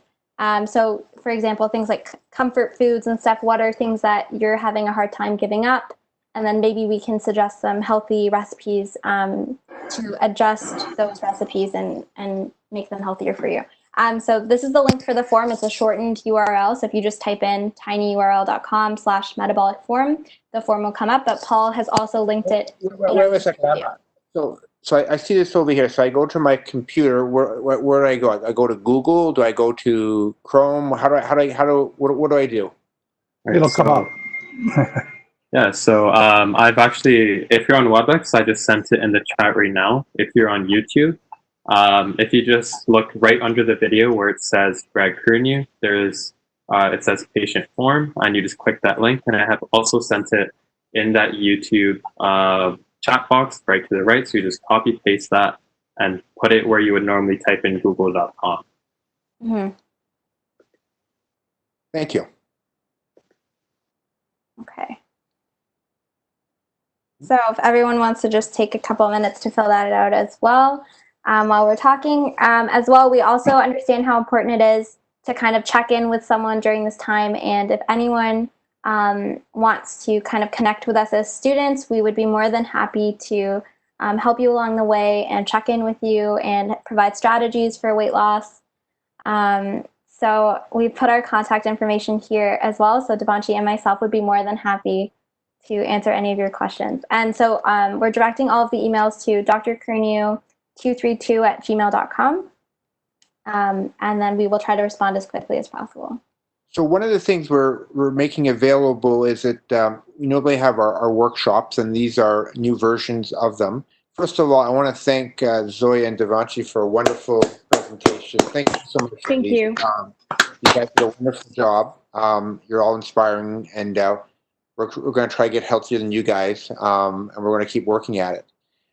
So, for example, things like comfort foods and stuff, what are things that you're having a hard time giving up? And then maybe we can suggest some healthy recipes to adjust those recipes and make them healthier for you. So this is the link for the form. It's a shortened URL. So if you just type in tinyurl.com/metabolic form, the form will come up. But Paul has also linked it. Wait a second. So I see this over here. So I go to my computer. Where do I go? I go to Google. Do I go to Chrome? What do I do? It'll come up. Yeah, so I've actually, if you're on WebEx, I just sent it in the chat right now. If you're on YouTube, if you just look right under the video where it says Greg Curnew, it says patient form, and you just click that link. And I have also sent it in that YouTube chat box right to the right. So you just copy paste that and put it where you would normally type in google.com. Thank you. Okay. So if everyone wants to just take a couple of minutes to fill that out as well while we're talking. As well, we also understand how important it is to kind of check in with someone during this time. And if anyone wants to kind of connect with us as students, we would be more than happy to help you along the way and check in with you and provide strategies for weight loss. So we put our contact information here as well. So Devanshi and myself would be more than happy to answer any of your questions. And so we're directing all of the emails to drcurnew232@gmail.com. And then we will try to respond as quickly as possible. So one of the things we're making available is that we normally have our workshops, and these are new versions of them. First of all, I want to thank Zoya and Devanshi for a wonderful presentation. Thank you so much. Thank you. You guys did a wonderful job. You're all inspiring, and we're going to try to get healthier than you guys, and we're going to keep working at it.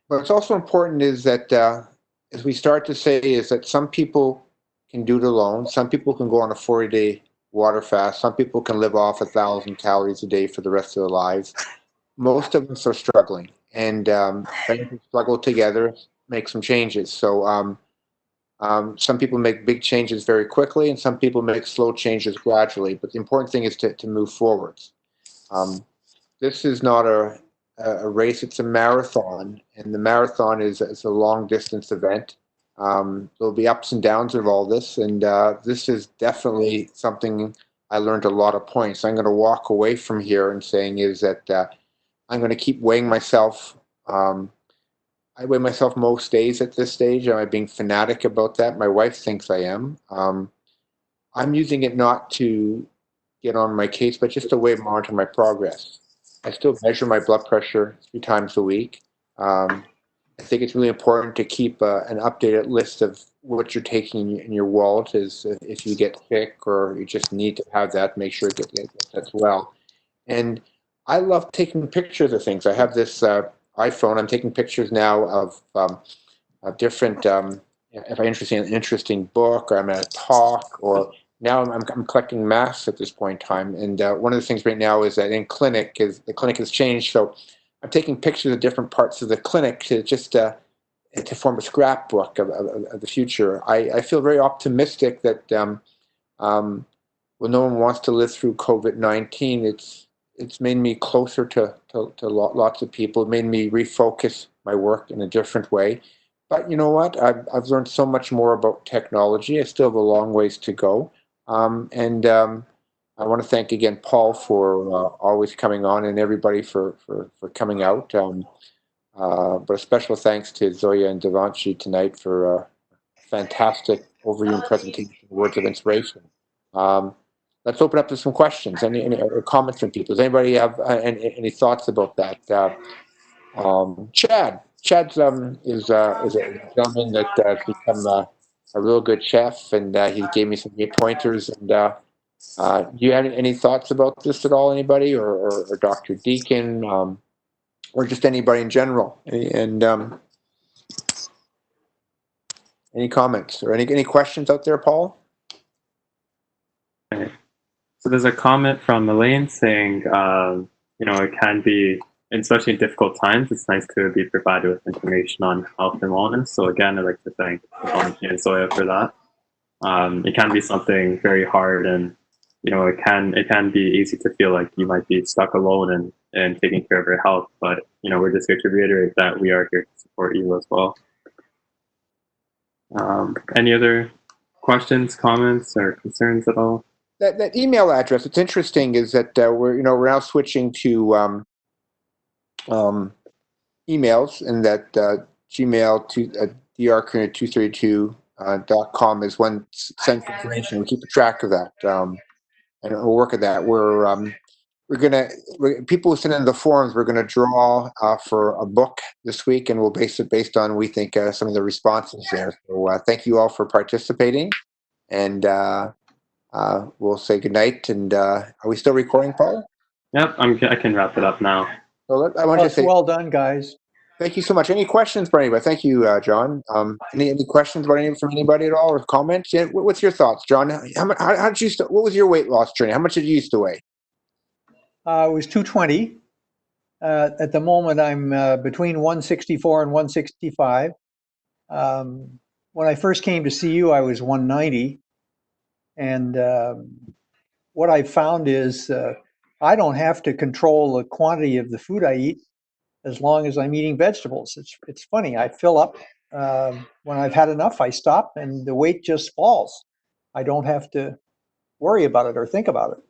But what's also important is that, as we start to say, is that some people can do it alone. Some people can go on a 40-day water fast. Some people can live off 1,000 calories a day for the rest of their lives. Most of us are struggling, and we struggle together, make some changes. So some people make big changes very quickly, and some people make slow changes gradually. But the important thing is to move forwards. this is not a race, it's a marathon, and the marathon is a long distance event. There'll be ups and downs of all this, and this is definitely something I learned a lot of points. I'm going to walk away from here and saying is that I'm going to keep weighing myself. I weigh myself most days at this stage. Am I being fanatic about that? My wife thinks I am. I'm using it not to get on my case, but just to weigh monitor my progress. I still measure my blood pressure 3 times a week. I think it's really important to keep an updated list of what you're taking in your wallet. Is if you get sick or you just need to have that, make sure that's well. And I love taking pictures of things. I have this iPhone. I'm taking pictures now of different. If I'm interested in an interesting book, or I'm at a talk, or now I'm collecting masks at this point in time. And one of the things right now is that in clinic is the clinic has changed, so I'm taking pictures of different parts of the clinic to just to form a scrapbook of the future. I feel very optimistic that when no one wants to live through COVID-19, it's made me closer to lots of people. It made me refocus my work in a different way. But you know what? I've learned so much more about technology. I still have a long ways to go. And I want to thank again Paul for always coming on, and everybody for coming out. But a special thanks to Zoya and Devanshi tonight for fantastic overview and presentation, words of inspiration. Let's open up to some questions. Any comments from people? Does anybody have any thoughts about that? Chad. Chad is a gentleman that has become a real good chef, and he gave me some great pointers. And do you have any thoughts about this at all? Anybody, or Dr. Deacon, or just anybody in general? And any comments or any questions out there, Paul? Okay. So there's a comment from Elaine saying, it can be, especially in difficult times, it's nice to be provided with information on health and wellness. So again, I'd like to thank Devanshi and Zoya for that. It can be something very hard, and it can be easy to feel like you might be stuck alone and taking care of your health. But we're just here to reiterate that we are here to support you as well. Any other questions, comments, or concerns at all? That email address. It's interesting is that we're now switching to emails, and that Gmail to drcurrent232.com is one sent information. We keep a track of that, and we'll work at that. People who send in the forums, we're gonna draw for a book this week, and we'll base it based on we think some of the responses there. So thank you all for participating, and we'll say goodnight. And are we still recording, Paul? Yep, I can wrap it up now. So I want to say well done, guys. thank you so much. Any questions for anybody? Thank you, John. Any questions from anybody at all, or comments? Yeah, what's your thoughts, John? How did you? What was your weight loss journey? How much did you used to weigh? It was 220. At the moment, I'm between 164 and 165. When I first came to see you, I was 190. And what I found is I don't have to control the quantity of the food I eat as long as I'm eating vegetables. It's funny. I fill up. When I've had enough, I stop, and the weight just falls. I don't have to worry about it or think about it.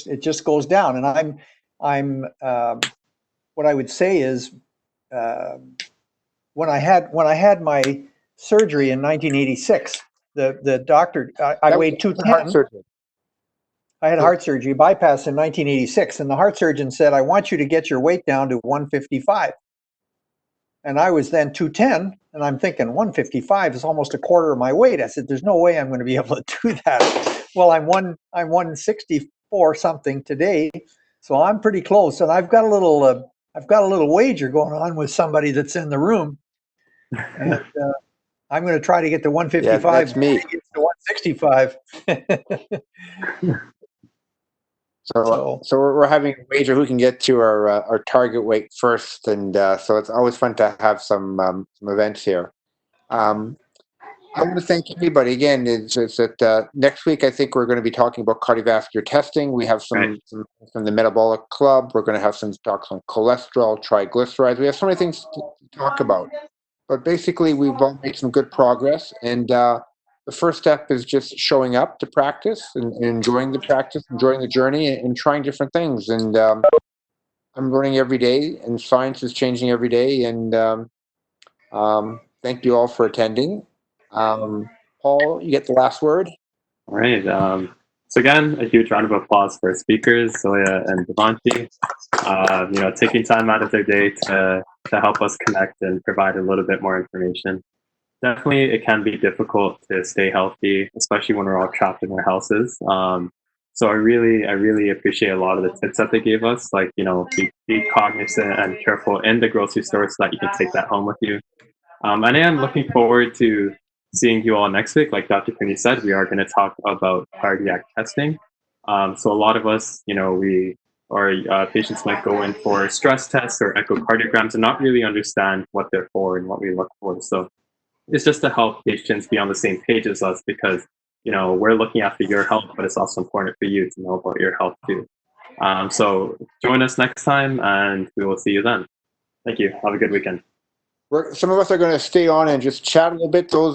It just goes down. And I'm what I would say is when I had my surgery in 1986, the doctor, I weighed 210. I had heart surgery, bypass in 1986, and the heart surgeon said, I want you to get your weight down to 155. And I was then 210, and I'm thinking 155 is almost a quarter of my weight. I said, there's no way I'm going to be able to do that. Well, I'm 164 something today, so I'm pretty close. And I've got a little wager going on with somebody that's in the room, and I'm going to try to get to 155. Yeah, that's me. Get to 165. So we're having a wager who can get to our target weight first, and so it's always fun to have some events here. I want to thank everybody again. Is that next week I think we're going to be talking about cardiovascular testing. We have some from the Metabolic Club. We're going to have some talks on cholesterol, triglycerides. We have so many things to talk about. But basically, we've all made some good progress, and the first step is just showing up to practice and enjoying the practice, enjoying the journey, and trying different things. And I'm learning every day, and science is changing every day. And thank you all for attending. Paul, you get the last word. All right. So again, a huge round of applause for our speakers, Zoya and Devanshi. Taking time out of their day to help us connect and provide a little bit more information. Definitely, it can be difficult to stay healthy, especially when we're all trapped in our houses. So I really appreciate a lot of the tips that they gave us, like, be cognizant and careful in the grocery store so that you can take that home with you. And I am looking forward to seeing you all next week. Like Dr. Cooney said, we are going to talk about cardiac testing. So a lot of us, patients might go in for stress tests or echocardiograms and not really understand what they're for and what we look for. So it's just to help patients be on the same page as us, because we're looking after your health, but it's also important for you to know about your health too. So join us next time, and we will see you then. Thank you. Have a good weekend. Some of us are going to stay on and just chat a little bit. Those